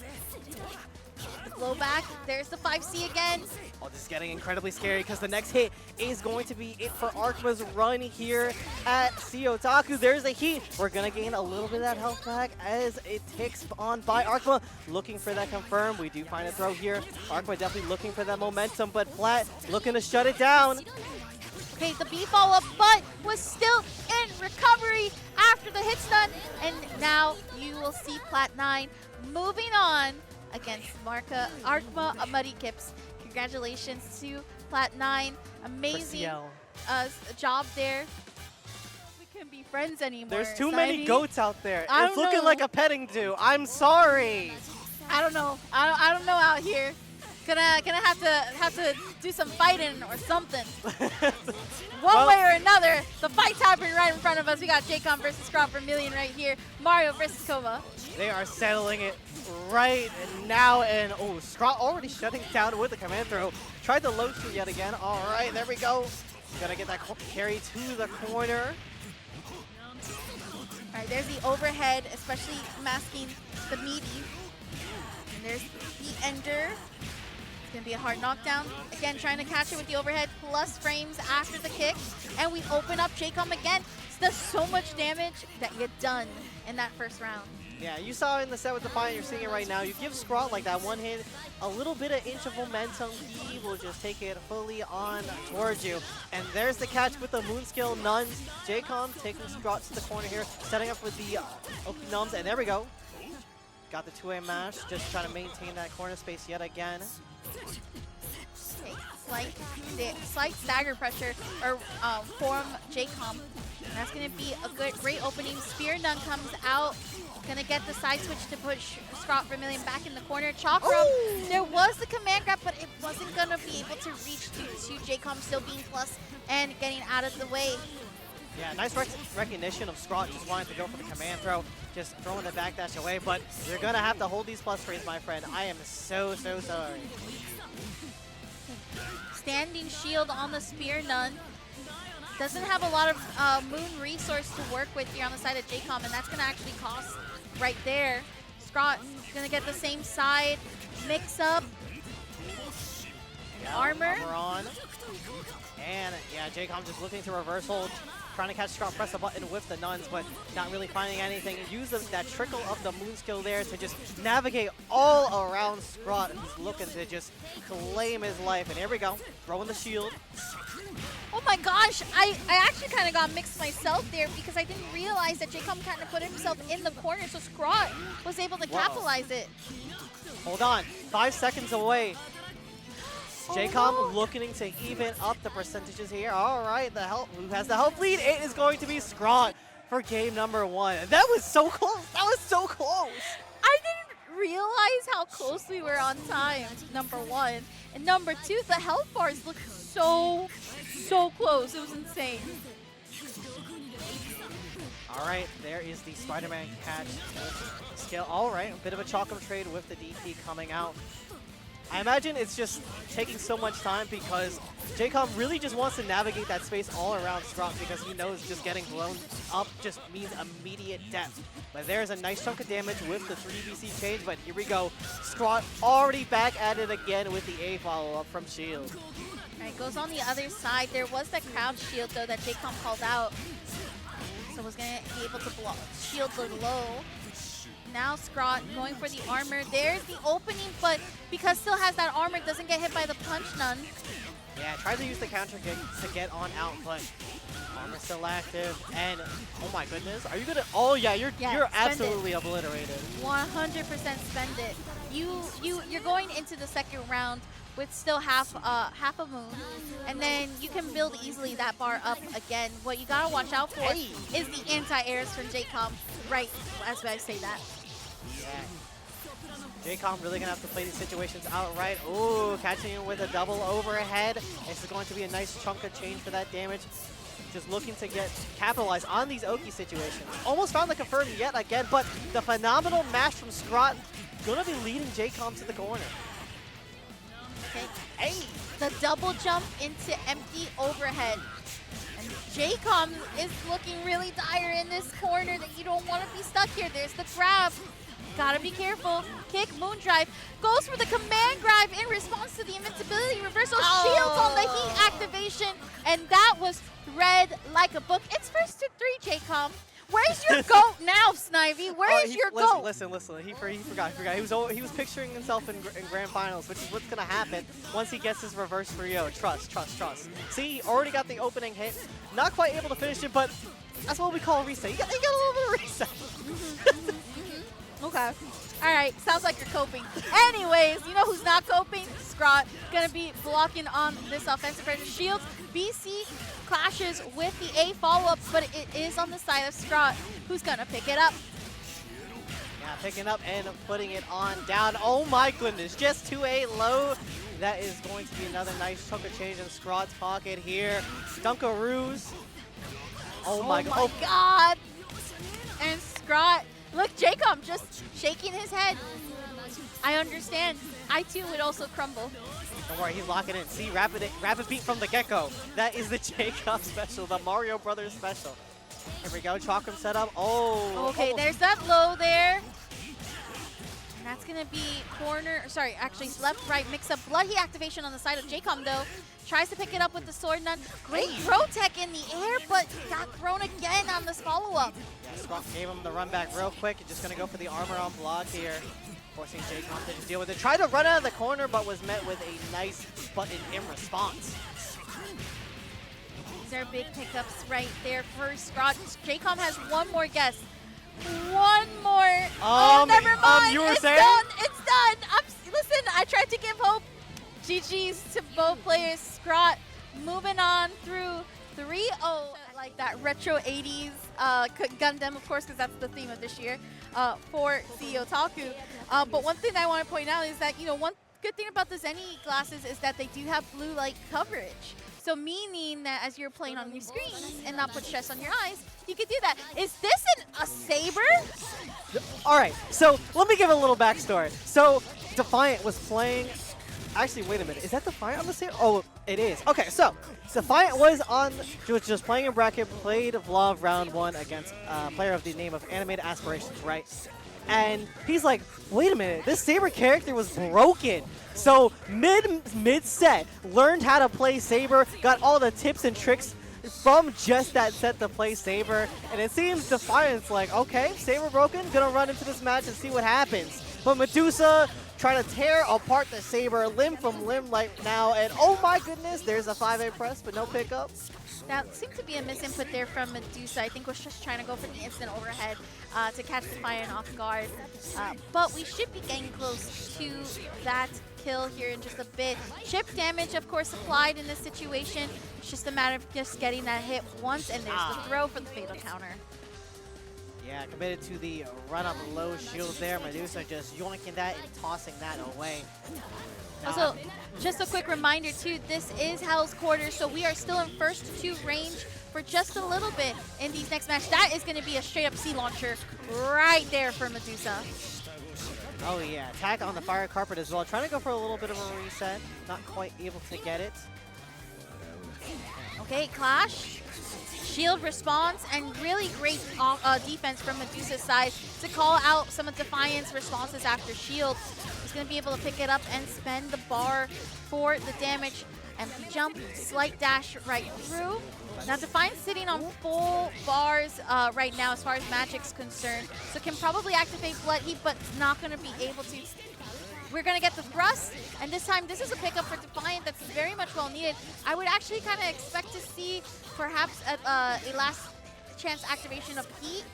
The blowback. There's the 5C again. Oh, this is getting incredibly scary because the next hit is going to be it for Arhkma's run here at CEOtaku. There's a heat. We're going to gain a little bit of that health back as it ticks on by Arhkma. Looking for that confirm. We do find a throw here. Arhkma definitely looking for that momentum, but Plat looking to shut it down. Okay, the B follow-up, but was still in recovery after the hit stun. And now you will see Plat 9 moving on against Arhkma Muddykipz. Congratulations to Plat 9. Amazing job there. We couldn't be friends anymore. There's too many goats out there. I It's don't looking know. like a petting zoo. I'm sorry. I don't know. I don't know out here. Gonna have to do some fighting or something. One way or another, the fight's happening right in front of us. We got Jaykom versus ScrawtVermillion right here. Mario versus Kouma. They are settling it right now, and oh, Scrawt already shutting down with the command throw. Tried the low shoot yet again. All right, there we go. Gonna get that carry to the corner. All right, there's the overhead, especially masking the meaty. And there's the ender. It's gonna be a hard knockdown. Again, trying to catch it with the overhead, plus frames after the kick. And we open up Jaykom again. So there's so much damage that get done in that first round. Yeah, you saw it in the set with Defiant, you're seeing it right now. You give Scrawt like that one hit, a little bit of inch of momentum, he will just take it fully on towards you. And there's the catch with the moon skill nuns. Jaykom taking Scrawt to the corner here, setting up with the Oki Nums, and there we go. Got the two-way mash, just trying to maintain that corner space yet again. Okay, slight stagger pressure from Jaykom. And that's going to be a great opening. Spear Nun comes out. Going to get the side switch to push ScrawtVermillion back in the corner. Chakram, there was the command grab, but it wasn't going to be able to reach due to Jaykom still being plus and getting out of the way. Yeah, nice recognition of Scrawt just wanting to go for the command throw, just throwing the backdash away, but you're going to have to hold these plus frames, my friend. I am so sorry. Standing shield on the Spear Nun. Doesn't have a lot of moon resource to work with here on the side of Jaykom, and that's going to actually cost right there. Scrawt going to get the same side, mix up, Yeah, armor on. And yeah, Jaykom just looking to reverse hold, trying to catch Scrawt, press the button with the nuns, but not really finding anything. Use that trickle of the moon skill there to just navigate all around Scrawt, who's looking to just claim his life. And here we go, throwing the shield. Oh my gosh, I actually kind of got mixed myself there because I didn't realize that Jaykom kind of put himself in the corner, so Scrawt was able to capitalize it. Hold on, 5 seconds away. Jaykom no. looking to even up the percentages here. All right, who has the health lead? It is going to be Scrawt for game number 1. And that was so close. That was so close. I realize how close we were on time, number one. And number two, the health bars look so close. It was insane. All right, there is the Spider-Man catch with skill. All right, a bit of a chalk-up trade with the DP coming out. I imagine it's just taking so much time because Jaykom really just wants to navigate that space all around Scrawt because he knows just getting blown up just means immediate death. But there's a nice chunk of damage with the 3BC change, but here we go. Scrawt already back at it again with the A follow-up from Shield. All right, goes on the other side. There was that crouch shield, though, that Jaykom called out. So was going to be able to block, shield the low. Now Scrawt going for the armor. There's the opening, but because still has that armor, doesn't get hit by the punch none. Yeah, tries to use the counter kick to get on out, but armor still active. And oh my goodness, are you gonna? Oh yeah, you're absolutely obliterated. 100% spend it. You're going into the second round with still half a moon, and then you can build easily that bar up again. What you gotta watch out for is the anti-airs from Jaykom, right as I say that. Yeah. Jaykom really gonna have to play these situations outright. Ooh, catching him with a double overhead. This is going to be a nice chunk of change for that damage. Just looking to capitalize on these Oki situations. Almost found the confirm yet again, but the phenomenal mash from Scrawt gonna be leading Jaykom to the corner. Okay. Hey, the double jump into empty overhead. And Jaykom is looking really dire in this corner that you don't want to be stuck here. There's the grab. Gotta be careful. Kick, moon drive. Goes for the command grab in response to the invincibility reversal. Shields on the heat activation. And that was read like a book. It's first to 3, Jaykom. Where's your GOAT now, Snivy? Where is your GOAT? Listen. He forgot. He was picturing himself in grand finals, which is what's gonna happen once he gets his reverse 3-0. Trust. See, he already got the opening hit. Not quite able to finish it, but that's what we call a reset. You got a little bit of reset. Okay. All right. Sounds like you're coping. Anyways, you know who's not coping? Scrawt. Gonna be blocking on this offensive pressure. Shields. BC clashes with the A follow-up, but it is on the side of Scrawt, who's gonna pick it up. Yeah, picking up and putting it on down. Oh my goodness, just 2A low. That is going to be another nice chunk of change in Scrawt's pocket here. Dunkaroos. Oh my god. And Scrawt. Look, Jaykom just shaking his head. I understand. I too would also crumble. Don't worry, he's locking in. See, rapid beat from the get-go. That is the Jaykom special, the Mario Brothers special. Here we go, Chakram setup. Oh. Okay, there's that low there. And that's gonna be corner, sorry, actually left, right, mix up. Blood heat activation on the side of Jaykom though. Tries to pick it up with the sword none. Great throw tech in the air, but got thrown again on this follow-up. Yeah, Scrawt gave him the run back real quick. Just gonna go for the armor on block here. Forcing Jaykom to just deal with it. Tried to run out of the corner, but was met with a nice button in response. These are big pickups right there for Scrawt. Jaykom has one more guess. One more. Oh, never mind. You were it's saying? Done. It's done. Listen, I tried to give hope. GG's to both players. Scrawt moving on through 3-0. Like that retro 80s Gundam, of course, because that's the theme of this year for CEOtaku. But one thing I want to point out is that, you know, one good thing about the Zenny glasses is that they do have blue light coverage. So meaning that as you're playing on your screens and not put stress on your eyes, you could do that. Is this a saber? All right, so let me give a little backstory. So Defiant was playing. Actually, wait a minute. Is that Defiant on the same? Oh, it is. Okay, so Defiant was just playing in bracket, played Vlov round 1 against a player of the name of Animated Aspirations, right? And he's like, wait a minute, this Saber character was broken. So mid-set, learned how to play Saber, got all the tips and tricks from just that set to play Saber. And it seems Defiant's like, okay, Saber broken, gonna run into this match and see what happens. But Medusa trying to tear apart the Saber limb from limb right now. And oh my goodness, there's a 5A press, but no pickup. That seemed to be a misinput there from Medusa. I think was just trying to go for the instant overhead to catch Defiant off guard. But we should be getting close to that kill here in just a bit. Chip damage, of course, applied in this situation. It's just a matter of just getting that hit once, and there's the throw for the fatal counter. Yeah, committed to the run-up low shield there. Medusa just yoinking that and tossing that away. Also, just a quick reminder too, this is Hell's Quarters, so we are still in first to range for just a little bit in these next match. That is going to be a straight up C launcher right there for Medusa. Oh yeah, attack on the fire carpet as well. Trying to go for a little bit of a reset, not quite able to get it. Okay, Clash. Shield response and really great defense from Medusa's side to call out some of Defiant's responses after shield. He's going to be able to pick it up and spend the bar for the damage and jump, slight dash right through. Now Defiant's sitting on full bars right now as far as Magic's concerned, so can probably activate Blood Heat, but not going to be able to. We're going to get the thrust, and this time this is a pickup for Defiant that's very much well needed. I would actually kind of expect to see perhaps a last chance activation of Heat.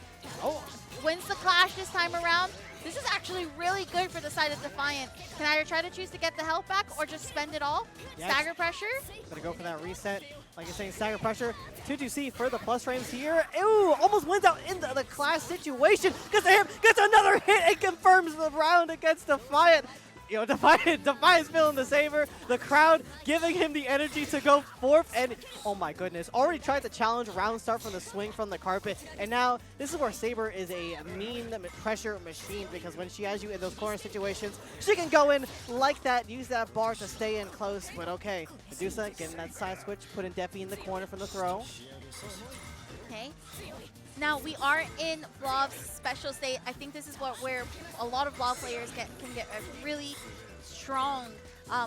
Oh, wins the Clash this time around. This is actually really good for the side of Defiant. Can either try to choose to get the health back or just spend it all. Yes. Stagger pressure. Gonna go for that reset. Like you're saying, stagger pressure. 2-2C for the plus frames here. Ew, almost wins out into the Clash situation. Gets a hit, gets another hit, and confirms the round against Defiant. You know, Defiant's feeling the saber. The crowd giving him the energy to go fourth. And oh my goodness, already tried to challenge round start from the swing from the carpet. And now this is where Saber is a mean pressure machine, because when she has you in those corner situations, she can go in like that, use that bar to stay in close. But okay, Medusa getting that side switch, putting Defi in the corner from the throw. Okay. Now we are in Vlov's special state. I think this is where a lot of Vlov players can get really strong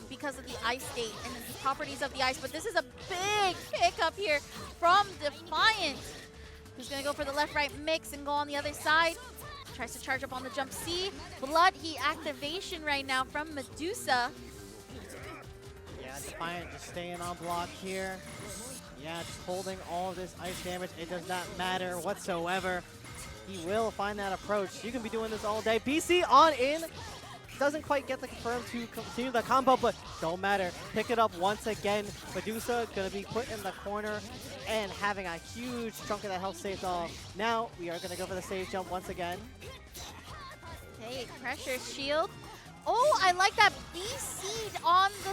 because of the ice state and the properties of the ice. But this is a big pickup here from Defiant, who's going to go for the left-right mix and go on the other side. Tries to charge up on the jump C. Blood Heat activation right now from Medusa. Yeah, Defiant just staying on block here. Yeah, just holding all of this ice damage. It does not matter whatsoever. He will find that approach. You can be doing this all day. BC on in. Doesn't quite get the confirm to continue the combo, but don't matter. Pick it up once again. Medusa going to be put in the corner and having a huge chunk of that health saved off. Now we are going to go for the save jump once again. Okay, pressure shield. Oh, I like that B seed on the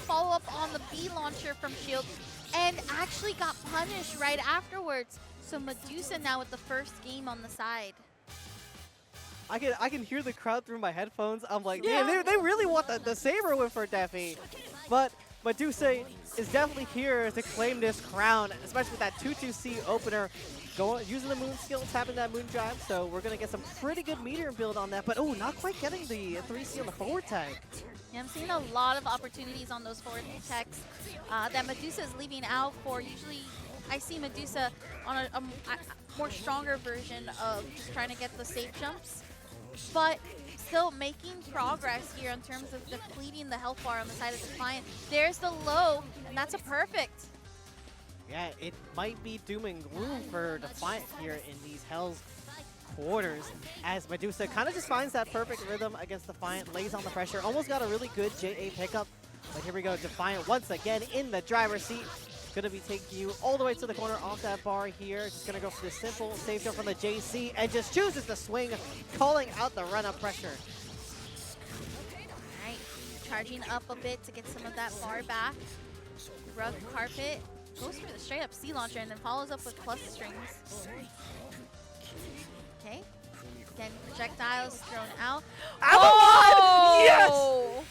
follow-up on the B launcher from shield. And actually got punished right afterwards. So Medusa now with the first game on the side. I can hear the crowd through my headphones. I'm like, yeah, they really want the saber win for Defi. But Medusa is definitely here to claim this crown, especially with that 2-2C opener. Using the moon skill, tapping that moon drive. So we're going to get some pretty good meter build on that. But oh, not quite getting the 3C on the forward tag. Yeah, I'm seeing a lot of opportunities on those forward techs that Medusa is leaving out for. Usually, I see Medusa on a more stronger version of just trying to get the safe jumps, but still making progress here in terms of depleting the health bar on the side of Defiant. There's the low, and that's a perfect. Yeah, it might be doom and gloom for Defiant here in these Hell's Quarters, as Medusa kind of just finds that perfect rhythm against Defiant, lays on the pressure, almost got a really good JA pickup. But here we go, Defiant once again in the driver's seat. Gonna be taking you all the way to the corner off that bar here. Just gonna go for the simple safe jump from the JC and just chooses to swing, calling out the run-up pressure. All right, charging up a bit to get some of that bar back. Rug carpet, goes for the straight up C launcher and then follows up with plus strings. Okay, again, projectiles thrown out. Oh! Yes!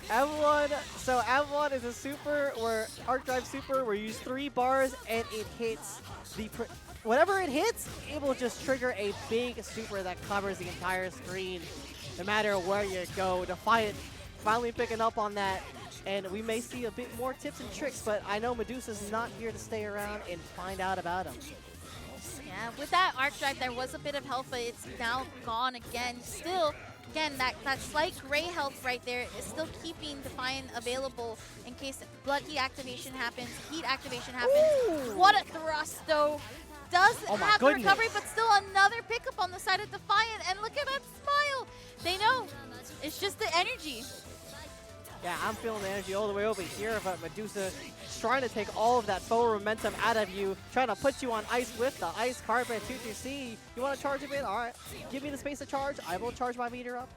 Avalon, so Avalon is a super, where Arc Drive Super, where you use 3 bars and it hits the, whatever it hits, it will just trigger a big super that covers the entire screen, no matter where you go. Defiant finally picking up on that, and we may see a bit more tips and tricks, but I know Medusa's not here to stay around and find out about him. Yeah, with that Arc Drive, there was a bit of health, but it's now gone again. Still, again, that slight gray health right there is still keeping Defiant available in case Blood Heat activation happens, Heat activation happens. Ooh. What a thrust, though. Does have the recovery, but still another pickup on the side of Defiant. And look at that smile. They know. It's just the energy. Yeah, I'm feeling the energy all the way over here, but Medusa trying to take all of that forward momentum out of you, trying to put you on ice with the ice carpet. 2-2-C, you want to charge a bit? All right, give me the space to charge. I will charge my meter up.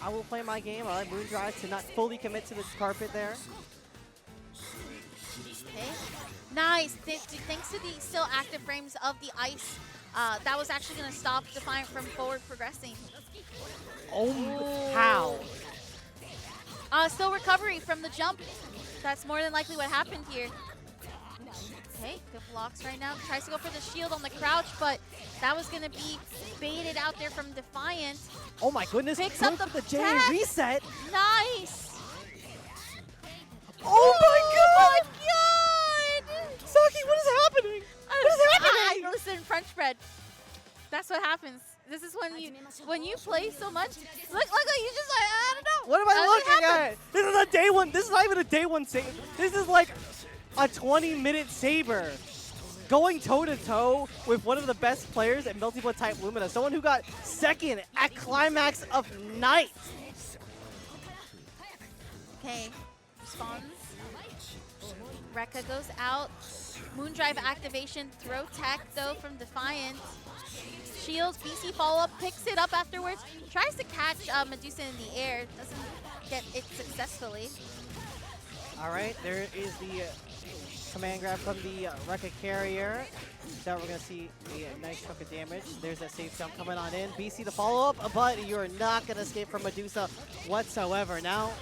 I will play my game. All right, Moon Drive to not fully commit to the carpet there. Okay. Nice. Thanks to the still active frames of the ice, that was actually going to stop Defiant from forward progressing. Oh, Ooh. how? Still recovery from the jump. That's more than likely what happened here. Okay, good blocks right now. Tries to go for the shield on the crouch, but that was going to be baited out there from Defiant. Oh my goodness, Picks going up for the the J tech. reset. Nice. Oh my god! God! Saki, what is happening? What is happening? Listen, French bread. That's what happens. This is when you play so much. Look, you just like, I don't know. What am I looking at? Happens. This is a day one. This is not even a day one saber. This is like a 20-minute saber. Going toe-to-toe with one of the best players in multiple type Lumina. Someone who got second at Climax of Night. Okay, responds. Rekka goes out. Moondrive activation. Throw tech though from Defiant. Shields, BC follow-up, picks it up afterwards. Tries to catch Medusa in the air. Doesn't get it successfully. All right, there is the command grab from the Rekka carrier. That we're going to see a nice chunk of damage. There's that safe jump coming on in. BC the follow-up, but you're not going to escape from Medusa whatsoever. Now,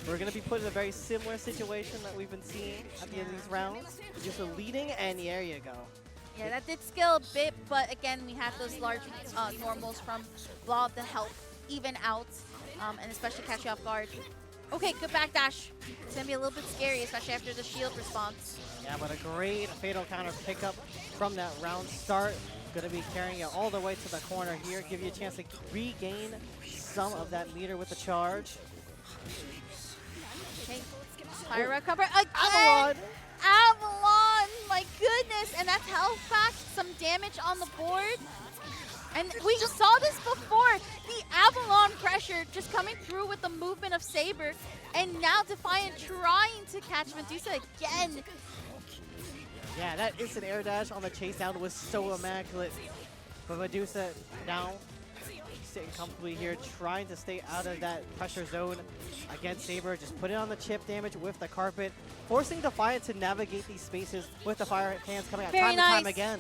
we're going to be put in a very similar situation that we've been seeing at the end of these rounds. Medusa leading, and there you go. Yeah, that did scale a bit, but again, we have those large normals from Vlov to help even out, and especially catch you off guard. Okay, good backdash. It's going to be a little bit scary, especially after the shield response. Yeah, but a great fatal counter pickup from that round start. Going to be carrying it all the way to the corner here. Give you a chance to regain some of that meter with the charge. Okay, fire recover again. Avalon! Avalon, my goodness, and that's health back, some damage on the board. And we just saw this before, the Avalon pressure just coming through with the movement of Saber, and now Defiant trying to catch Medusa again. Yeah, that instant air dash on the chase down was so immaculate. But Medusa now sitting comfortably here, trying to stay out of that pressure zone against Saber. Just put it on the chip damage with the carpet, forcing Defiant to navigate these spaces with the fire hands coming out time and time again.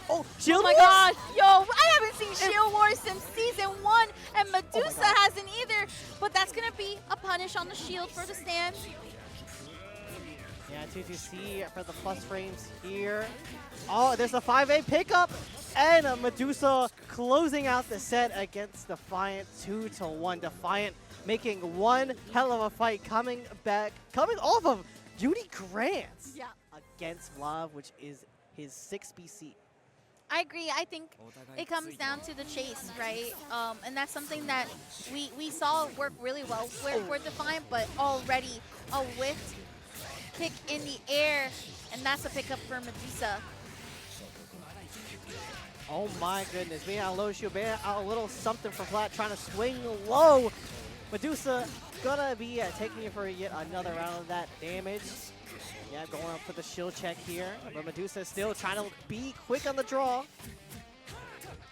Oh, Shield Wars! Oh my god, yo, I haven't seen Shield Wars since season 1, and Medusa hasn't either. But that's gonna be a punish on the shield for the stand. Yeah, 2-2-C for the plus frames here. Oh, there's a 5A pickup, and Medusa closing out the set against Defiant 2-1. Defiant making one hell of a fight, coming off of Judy Grants against Vlov, which is his 6th BC. I agree. I think it comes down to the chase, right? And that's something that we saw work really well for Defiant, but already a whiffed pick in the air, and that's a pickup for Medusa. Oh my goodness, being out low shield, being out a little something for Plat, trying to swing low. Medusa gonna be taking you for yet another round of that damage. Yeah, going up for the shield check here, but Medusa is still trying to be quick on the draw.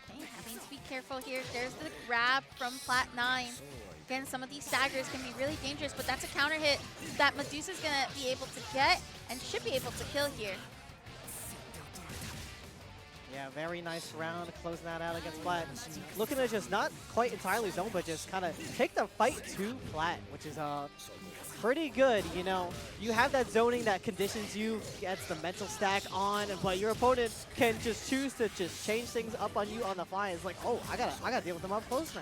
Okay, having to be careful here. There's the grab from Plat 9. Again, some of these staggers can be really dangerous, but that's a counter hit that Medusa's gonna be able to get and should be able to kill here. Yeah, very nice round, closing that out against Plat. Looking to just not quite entirely zone, but just kind of take the fight to Plat, which is pretty good. You know, you have that zoning that conditions you, gets the mental stack on, but your opponent can just choose to just change things up on you on the fly. It's like, oh, I gotta deal with them up close now.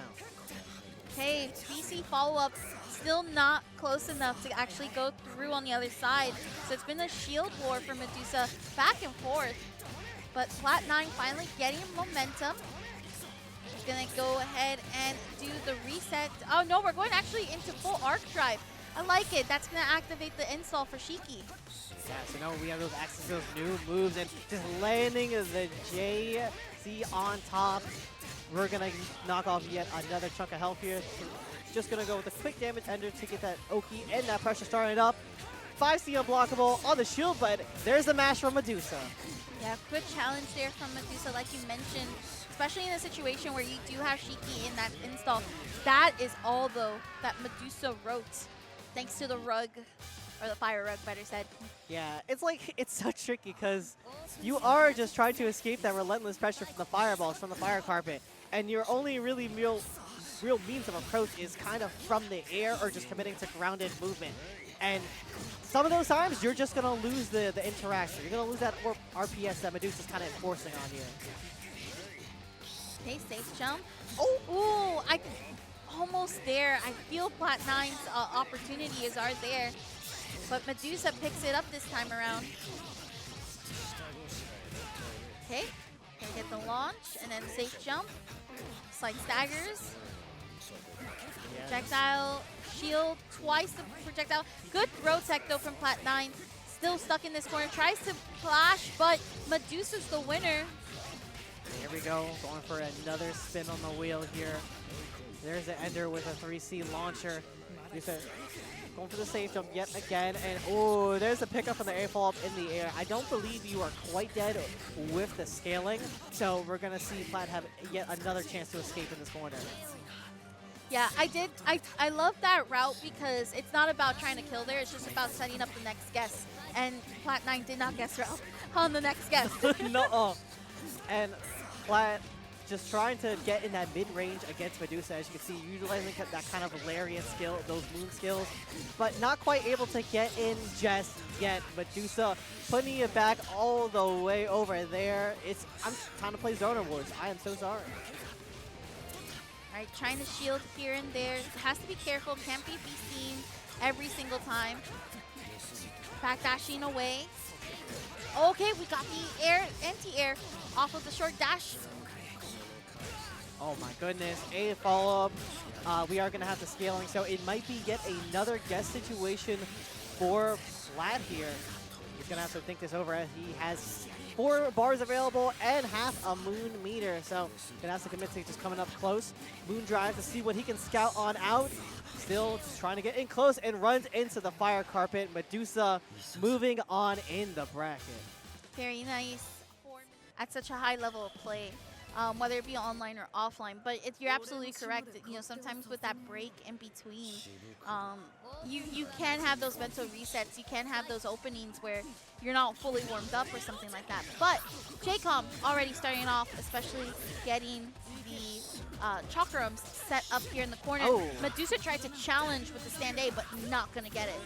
Okay, BC follow-up still not close enough to actually go through on the other side. So it's been a shield war for Medusa back and forth. But Plat 9 finally getting momentum. He's gonna go ahead and do the reset. Oh no, we're going actually into full arc drive. I like it. That's gonna activate the install for Shiki. Yeah, so now we have those access to those new moves and just landing the JC on top. We're gonna knock off yet another chunk of health here. Just gonna go with a quick damage ender to get that Oki and that pressure started up. 5C unblockable on the shield, but there's the mash from Medusa. Yeah, good challenge there from Medusa, like you mentioned, especially in a situation where you do have Shiki in that install. That is all, though, that Medusa wrote, thanks to the rug, or the fire rug, better said. Yeah, it's like, it's so tricky because you are just trying to escape that relentless pressure from the fireballs, from the fire carpet, and your only really real means of approach is kind of from the air or just committing to grounded movement. And some of those times, you're just going to lose the interaction. You're going to lose that RPS that Medusa's kind of enforcing on you. Okay, safe jump. Oh, I almost there. I feel Plat 9's opportunities are there. But Medusa picks it up this time around. Okay, gonna get the launch and then safe jump. Slide staggers. Projectile, shield, twice the projectile. Good throw tech though from Plat 9. Still stuck in this corner, tries to flash, but Medusa's the winner. Here we go, going for another spin on the wheel here. There's the ender with a 3C launcher. Medusa going for the safe jump yet again, and oh, there's a pickup from the air fall up in the air. I don't believe you are quite dead with the scaling, so we're gonna see Plat have yet another chance to escape in this corner. Yeah, I love that route because it's not about trying to kill there, it's just about setting up the next guess. And Plat 9 did not guess route on the next guess. No, and Plat just trying to get in that mid-range against Medusa, as you can see, utilizing that kind of lariat skill, those moon skills, but not quite able to get in just yet. Medusa putting it back all the way over there. I'm trying to play Zoner Wars. I am so sorry. All right, trying to shield here and there. Has to be careful, can't be seen every single time. Backdashing away. Okay, we got the anti-air off of the short dash. Oh my goodness, a follow-up. We are going to have the scaling, so it might be yet another guess situation for Plat here. He's going to have to think this over as he has 4 bars available and half a moon meter, so going to have to commit to just coming up close. Moon drive to see what he can scout on out. Still just trying to get in close and runs into the fire carpet. Medusa moving on in the bracket. Very nice at such a high level of play. Whether it be online or offline, but you're absolutely correct. You know, sometimes with that break in between, you can have those mental resets. You can have those openings where you're not fully warmed up or something like that. But Jaykom already starting off, especially getting the chakrams set up here in the corner. Oh. Medusa tried to challenge with the stand A, but not gonna get it.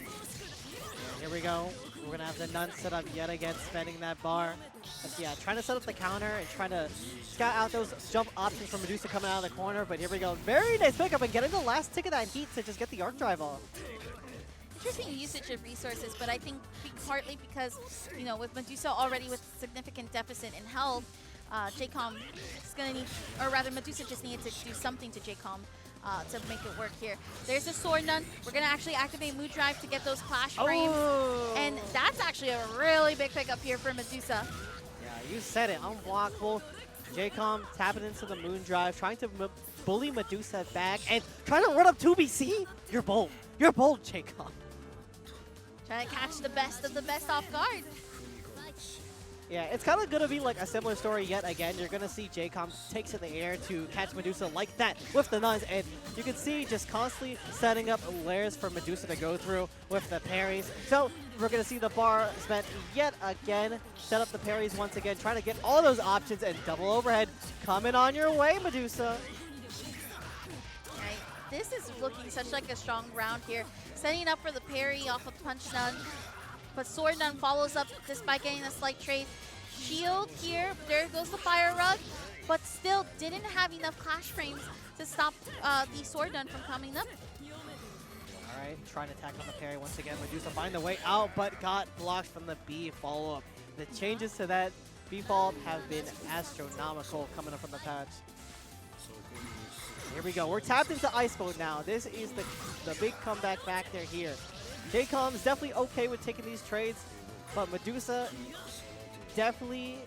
Here we go. We're going to have the Nun set up yet again, spending that bar. But yeah, trying to set up the counter and trying to scout out those jump options from Medusa coming out of the corner. But here we go. Very nice pickup and getting the last tick of that heat to just get the arc drive off. Interesting usage of resources, but I think partly because, you know, with Medusa already with significant deficit in health, Jaykom is going to need, or rather Medusa just needed to do something to Jaykom to make it work here. There's a Sword Nun. We're going to actually activate Mood Drive to get those clash frames. Oh. And that's actually a really big pickup here for Medusa. Yeah, you said it. Unblockable. Jaykom tapping into the Moon Drive, trying to bully Medusa back and trying to run up 2BC. You're bold. You're bold, Jaykom. Trying to catch the best of the best off guard. Yeah, it's kind of going to be like a similar story yet again. You're going to see Jaykom takes in the air to catch Medusa like that with the nuns. And you can see just constantly setting up layers for Medusa to go through with the parries. So we're going to see the bar spent yet again. Set up the parries once again, trying to get all those options and double overhead. Coming on your way, Medusa. Right. This is looking such like a strong round here. Setting up for the parry off of Punch Nun. But Sword Nun follows up despite getting a slight trade. Shield here, there goes the Fire Rug, but still didn't have enough clash frames to stop the Sword Nun from coming up. All right, trying to attack on the parry once again. Medusa find the way out, but got blocked from the B follow-up. The changes to that B follow-up have been astronomical coming up from the patch. Here we go. We're tapped into ice mode now. This is the big comeback factor here. Jaykom is definitely okay with taking these trades, but Medusa definitely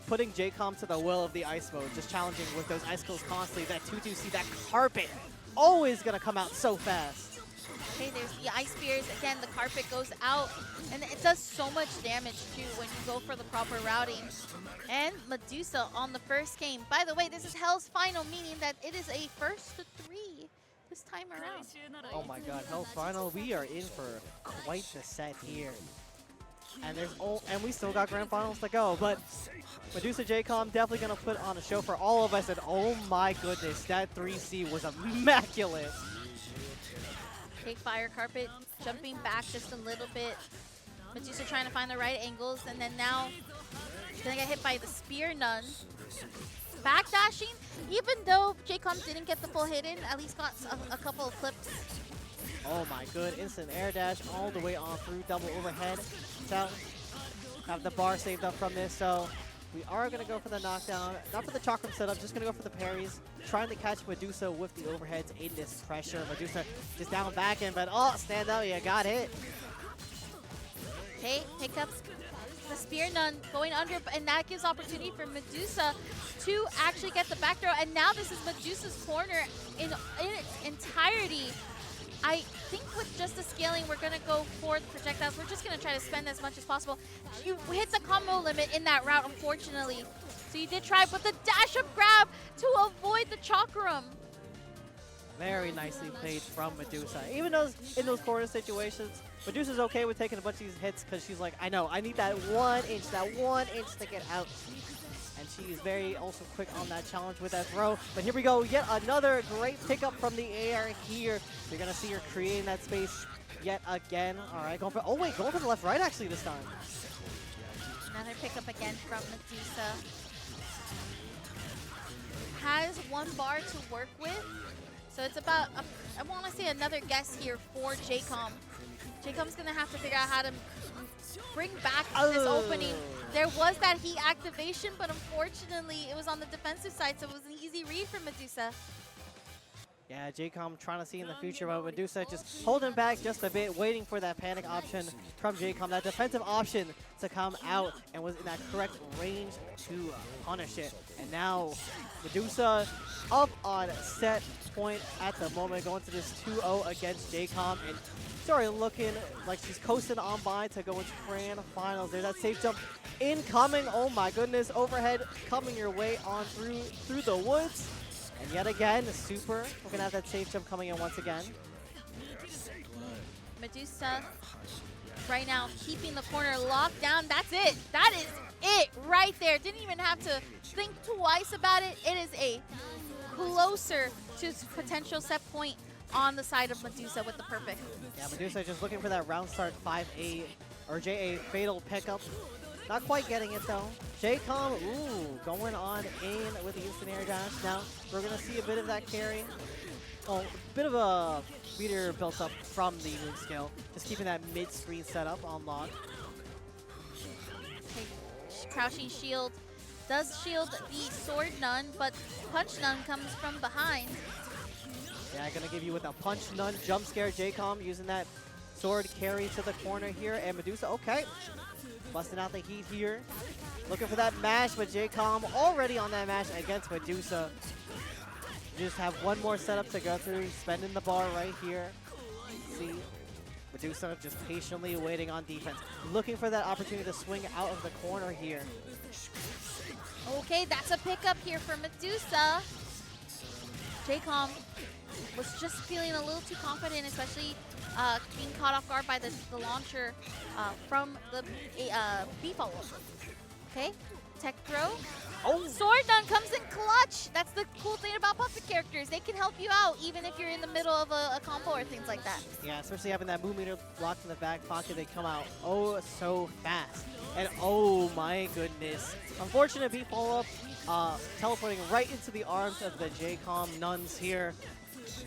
putting Jaykom to the will of the ice mode, just challenging with those icicles constantly. That 2-2-C, that carpet, always going to come out so fast. Okay, there's the ice spears. Again, the carpet goes out, and it does so much damage too when you go for the proper routing. And Medusa on the first game. By the way, this is Hell's Final, meaning that it is a first to 3 this time around. Oh my god, Hell's Final, we are in for quite the set here. And we still got grand finals to go, but Medusa Jaykom definitely gonna put on a show for all of us, and oh my goodness, that 3C was immaculate. Take fire carpet, jumping back just a little bit. Medusa trying to find the right angles, and then now gonna get hit by the spear nun. Backdashing, even though Jaykom didn't get the full hit in, at least got a couple of clips. Oh my good, instant air dash all the way on through, double overhead. So, have the bar saved up from this, so we are going to go for the knockdown. Not for the chakram setup, just going to go for the parries. Trying to catch Medusa with the overheads in this pressure. Medusa just down back in, but oh, stand up, yeah, got hit. Okay, pickups. The spear nun going under, and that gives opportunity for Medusa to actually get the back throw. And now this is Medusa's corner in its entirety. I think with just the scaling, we're going to go for the projectiles. We're just going to try to spend as much as possible. You hit the combo limit in that route, unfortunately. So you did try, but the dash-up grab to avoid the chakram. Very nicely played from Medusa. Even those in those corner situations, Medusa's okay with taking a bunch of these hits because she's like, I know, I need that 1 inch to get out. And she is very also quick on that challenge with that throw. But here we go, yet another great pickup from the air here. You're gonna see her creating that space yet again. All right, going for the left-right actually this time. Another pickup again from Medusa. Has 1 bar to work with. So it's about, I want to say another guess here for Jaykom. Jaykom's gonna have to figure out how to bring back this opening. There was that heat activation, but unfortunately it was on the defensive side, so it was an easy read for Medusa. Yeah, Jaykom trying to see in the future, but Medusa just holding back just a bit, waiting for that panic option from Jaykom, that defensive option to come out, and was in that correct range to punish it. And now Medusa up on set point at the moment, going to this 2-0 against Jaykom, and she's already looking like she's coasting on by to go into grand finals. There's that safe jump incoming. Oh my goodness, overhead coming your way on through the woods. And yet again, super. We're gonna have that safe jump coming in once again. Medusa right now keeping the corner locked down. That's it. That is it right there. Didn't even have to think twice about it. It is a closer to potential set point on the side of Medusa with the perfect. Yeah, Medusa just looking for that round start 5A or JA fatal pickup. Not quite getting it though. Jaykom, ooh, going on in with the instant air dash. Now we're gonna see a bit of that carry. Oh, a bit of a meter built up from the moon skill. Just keeping that mid-screen setup on lock. Okay, crouching shield does shield the sword nun, but punch nun comes from behind. Yeah, gonna give you with a punch nun jump scare. Jaykom using that sword carry to the corner here, and Medusa, okay. Busting out the heat here. Looking for that mash, but Jaykom already on that mash against Medusa. You just have 1 more setup to go through. Spending the bar right here. See, Medusa just patiently waiting on defense. Looking for that opportunity to swing out of the corner here. Okay, that's a pickup here for Medusa. Jaykom was just feeling a little too confident, especially being caught off guard by the launcher from the B follow-up. Okay, tech throw. Oh, sword nun comes in clutch. That's the cool thing about puppet characters. They can help you out even if you're in the middle of a combo or things like that. Yeah, especially having that move meter locked in the back pocket. They come out oh so fast. And oh my goodness. Unfortunate B follow-up, teleporting right into the arms of the Jaykom nuns here.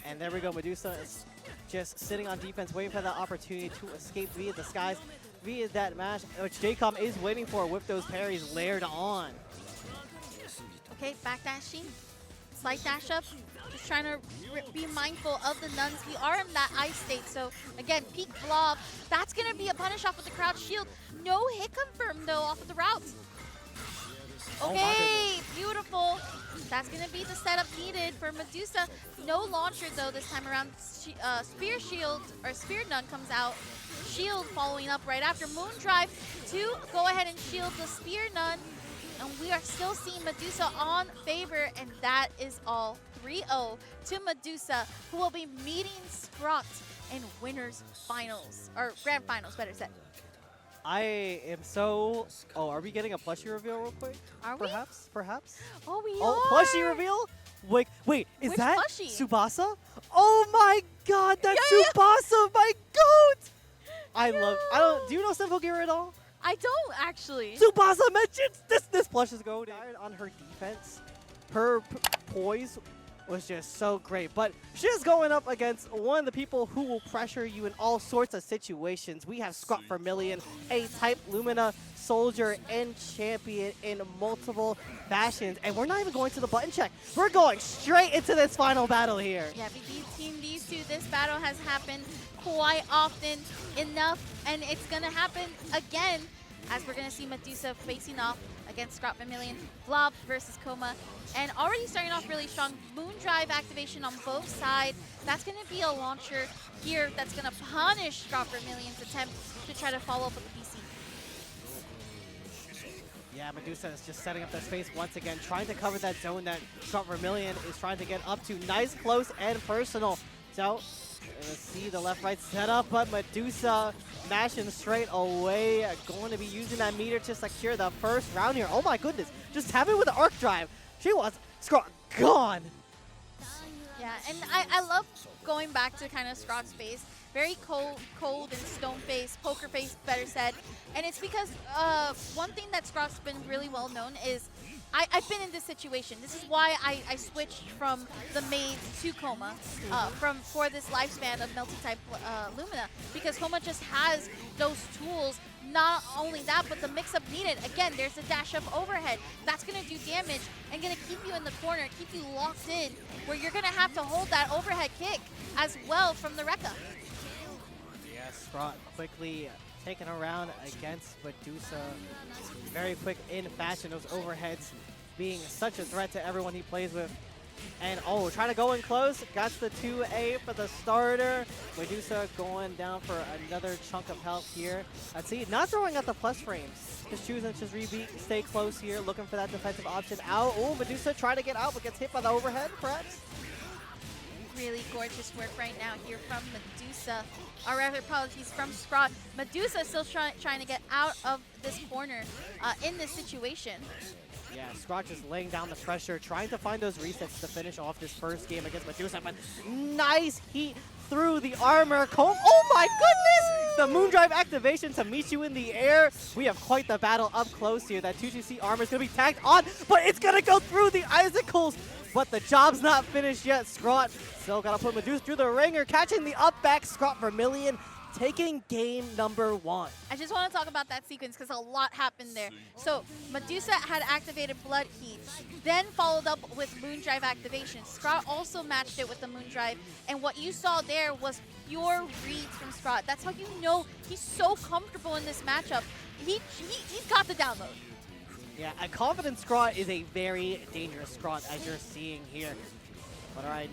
And there we go, Medusa is just sitting on defense, waiting for that opportunity to escape via the skies, via that mash, which Jaykom is waiting for with those parries layered on. Okay, backdashing, slight dash up, just trying to be mindful of the nuns. We are in that ice state, so again, peak Vlov. That's going to be a punish off with the crouch shield. No hit confirmed though off of the route. Okay, Beautiful. That's going to be the setup needed for Medusa. No launcher, though, this time around. Spear Shield, or Spear Nun comes out. Shield following up right after. Moondrive to go ahead and shield the Spear Nun. And we are still seeing Medusa on favor, and that is all. 3-0 to Medusa, who will be meeting Scrawt in winners finals, or grand finals, better said. I am so... Oh, are we getting a plushie reveal real quick? Are we? Perhaps? Oh, we are! are! Plushie reveal? Wait, is Which that plushie? Tsubasa? Oh my god, that's Yeah. Tsubasa, my goat! I don't, do you know Simple Gear at all? I don't, actually. Tsubasa mentions this plush is going on her defense. Her poise was just so great, but she's going up against one of the people who will pressure you in all sorts of situations. We have ScrawtVermillion, a type Lumina soldier and champion in multiple fashions, and we're not even going to the button check. We're going straight into this final battle here. Yeah, between these two, this battle has happened quite often enough, and it's gonna happen again, as we're gonna see Medusa facing off against ScrawtVermillion, Vlov versus Kouma, and already starting off really strong. Moondrive activation on both sides. That's going to be a launcher here that's going to punish ScrawtVermillion's attempt to try to follow up with the PC. Yeah, Medusa is just setting up that space once again, trying to cover that zone that ScrawtVermillion is trying to get up to. Nice, close, and personal. So, let's see the left-right setup, but Medusa mashing straight away. Going to be using that meter to secure the first round here. Oh my goodness, just have it with the arc drive. She wants Scrawt gone. Yeah, and I love going back to kind of Scrawt's face. Very cold and stone face, poker face, better said. And it's because one thing that Scrawt's been really well known is I've been in this situation. This is why I switched from the maid to Kouma for this lifespan of Melty type Lumina, because Kouma just has those tools. Not only that, but the mix-up needed. Again, there's a dash up overhead. That's going to do damage and going to keep you in the corner, keep you locked in, where you're going to have to hold that overhead kick as well from the Rekka. Yeah, Scrawt quickly taken around against Medusa. Very quick in fashion, those overheads being such a threat to everyone he plays with. And trying to go in close. Got the 2A for the starter. Medusa going down for another chunk of health here. Let's see, not throwing out the plus frames. Just choosing to just rebeat, stay close here, looking for that defensive option out. Oh, Medusa trying to get out, but gets hit by the overhead, perhaps. Really gorgeous work right now here from Medusa. Or rather, apologies, from Scrawt. Medusa still trying to get out of this corner in this situation. Yeah, Scrawt just laying down the pressure, trying to find those resets to finish off this first game against Medusa, but nice heat through the armor. Oh my goodness! The Moondrive activation to meet you in the air. We have quite the battle up close here. That 2GC armor is going to be tagged on, but it's going to go through the icicles. But the job's not finished yet. Scrawt still got to put Medusa through the ringer, catching the up back. ScrawtVermillion taking game number 1. I just want to talk about that sequence because a lot happened there. So Medusa had activated Blood Heat, then followed up with Moondrive activation. Scrawt also matched it with the Moondrive, and what you saw there was pure reads from Scrawt. That's how you know he's so comfortable in this matchup. He's got the download. Yeah, a confident Scrawt is a very dangerous Scrawt, as you're seeing here. But alright,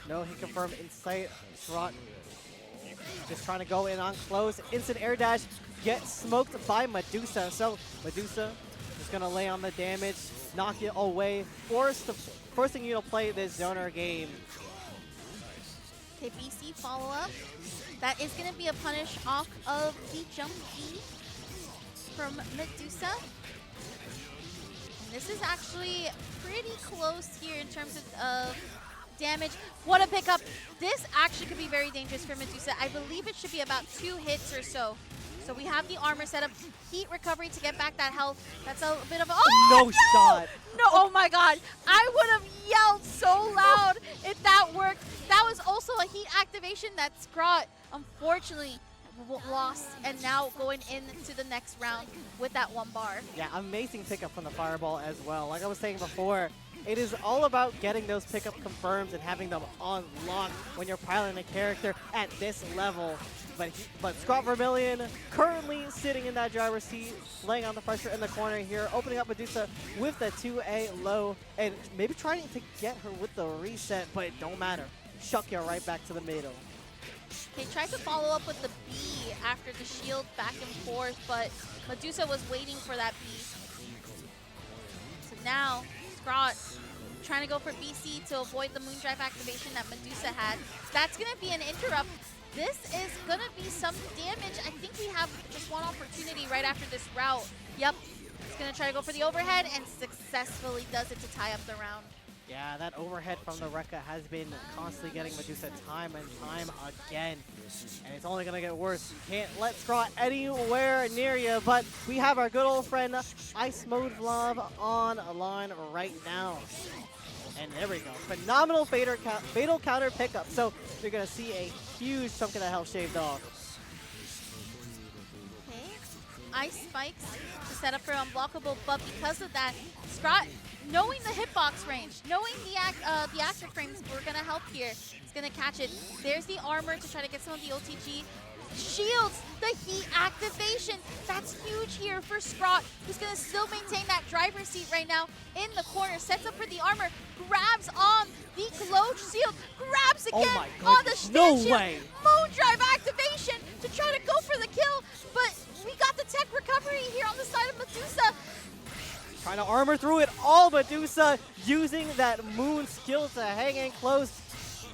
no hit confirmed in sight. Scrawt just trying to go in on close. Instant air dash, get smoked by Medusa. So Medusa is going to lay on the damage, knock it away, forcing you to play this zoner game. Okay, BC follow up. That is going to be a punish off of the jump E from Medusa. And this is actually pretty close here in terms of damage. What a pickup. This actually could be very dangerous for Medusa. I believe it should be about 2 hits or so. So we have the armor set up. Heat recovery to get back that health. That's a bit of a... Oh, no shot. No, oh my god. I would have yelled so loud if that worked. That was also a heat activation that Scrawt, unfortunately, lost, and now going into the next round with that 1 bar. Yeah, amazing pickup from the Fireball as well. Like I was saying before, It is all about getting those pickup confirms and having them on lock when you're piloting a character at this level. But ScrawtVermillion currently sitting in that driver's seat, laying on the pressure in the corner here, opening up Medusa with the 2A low, and maybe trying to get her with the reset, but it don't matter. Shuck you right back to the middle. They tried to follow up with the B after the shield back and forth, but Medusa was waiting for that B. So now, Scrawt trying to go for BC to avoid the Moondrive activation that Medusa had. That's going to be an interrupt. This is going to be some damage. I think we have just one opportunity right after this route. Yep, it's going to try to go for the overhead and successfully does it to tie up the round. Yeah, that overhead from the Rekka has been constantly getting Medusa time and time again. And it's only going to get worse. You can't let Scrawt anywhere near you, but we have our good old friend Ice Mode Vlov on a line right now. And there we go. Phenomenal fatal counter pickup. So you're going to see a huge chunk of the health shaved off. Okay. Ice spikes to set up for unblockable, but because of that, Scrawt, knowing the hitbox range, knowing the active frames, we're going to help here. He's going to catch it. There's the armor to try to get some of the OTG. Shields the heat activation. That's huge here for Scrawt, who's going to still maintain that driver's seat right now in the corner. Sets up for the armor, grabs on the closed shield, grabs again on the stand shield. Way. Moondrive activation to try to go for the kill, but we got the tech recovery here on the side of Medusa. Trying to armor through it all, Medusa using that moon skill to hang in close.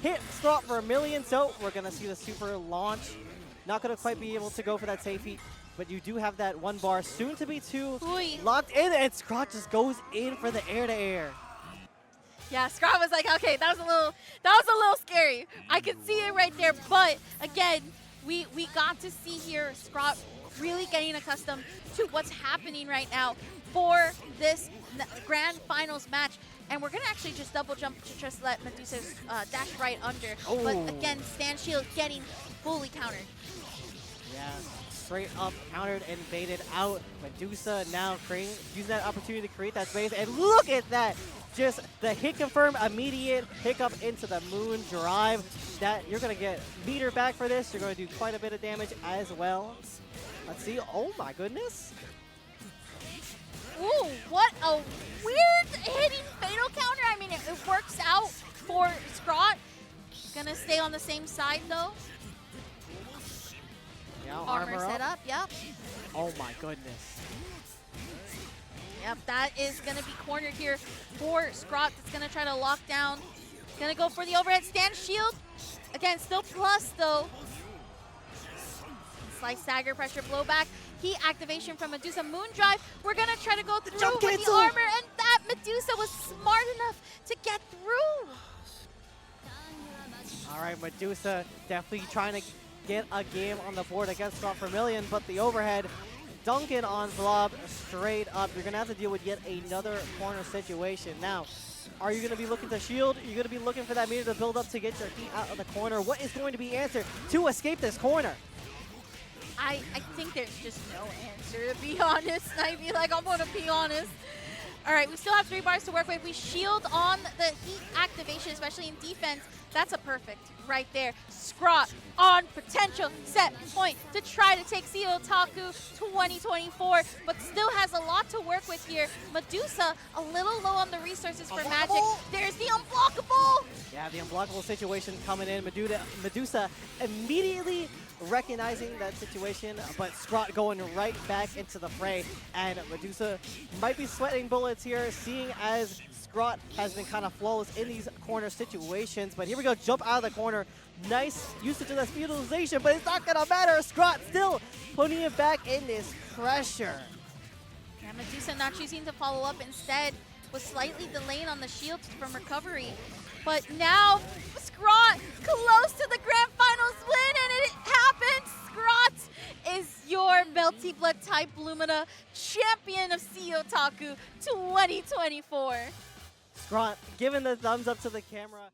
Hit ScrawtVermillion, so we're going to see the super launch. Not going to quite be able to go for that safe heat, but you do have that one bar, soon to be two, locked in, and Scrawt just goes in for the air-to-air. Yeah, Scrawt was like, okay, that was a little scary. I could see it right there, but again, we got to see here Scrawt really getting accustomed to what's happening right now for this grand finals match. And we're going to actually just double jump to just let Medusa's dash right under. Oh. But again, stand shield getting fully countered. Yeah, straight up countered and baited out. Medusa now using that opportunity to create that space. And look at that! Just the hit confirm, immediate hiccup into the moon drive. That you're going to get meter back for this. You're going to do quite a bit of damage as well. Let's see. Oh my goodness. Ooh, what a weird hitting fatal counter. I mean, it works out for Scrawt. Gonna stay on the same side though. Yeah, armor set up, yep. Oh my goodness. Yep, that is gonna be cornered here for Scrawt. That's gonna try to lock down. Gonna go for the overhead stand shield. Again, still plus though. Slice stagger, pressure blowback. Heat activation from Medusa. Moondrive. We're going to try to go through with the armor, and that Medusa was smart enough to get through. All right, Medusa definitely trying to get a game on the board against ScrawtVermillion, but the overhead dunking on Vlov straight up. You're going to have to deal with yet another corner situation. Now, are you going to be looking to shield? You're going to be looking for that meter to build up to get your heat out of the corner. What is going to be answered to escape this corner? I think there's just no answer, to be honest. I mean, like, I'm going to be honest. All right, we still have 3 bars to work with. We shield on the heat activation, especially in defense. That's a perfect right there. Scrawt on potential set point to try to take CEOtaku 2024, but still has a lot to work with here. Medusa a little low on the resources for magic. There's the unblockable. Yeah, the unblockable situation coming in. Medusa immediately recognizing that situation, but Scrawt going right back into the fray, and Medusa might be sweating bullets here, seeing as Scrawt has been kind of flawless in these corner situations. But here we go, jump out of the corner. Nice usage of that utilization, but it's not gonna matter. Scrawt still putting it back in this pressure. Yeah, Medusa not choosing to follow up, instead was slightly delaying on the shield from recovery. But now, Scrawt close to the grand finals win, and it happens! Scrawt is your Melty Blood type Lumina champion of CEOtaku 2024. Scrawt giving the thumbs up to the camera.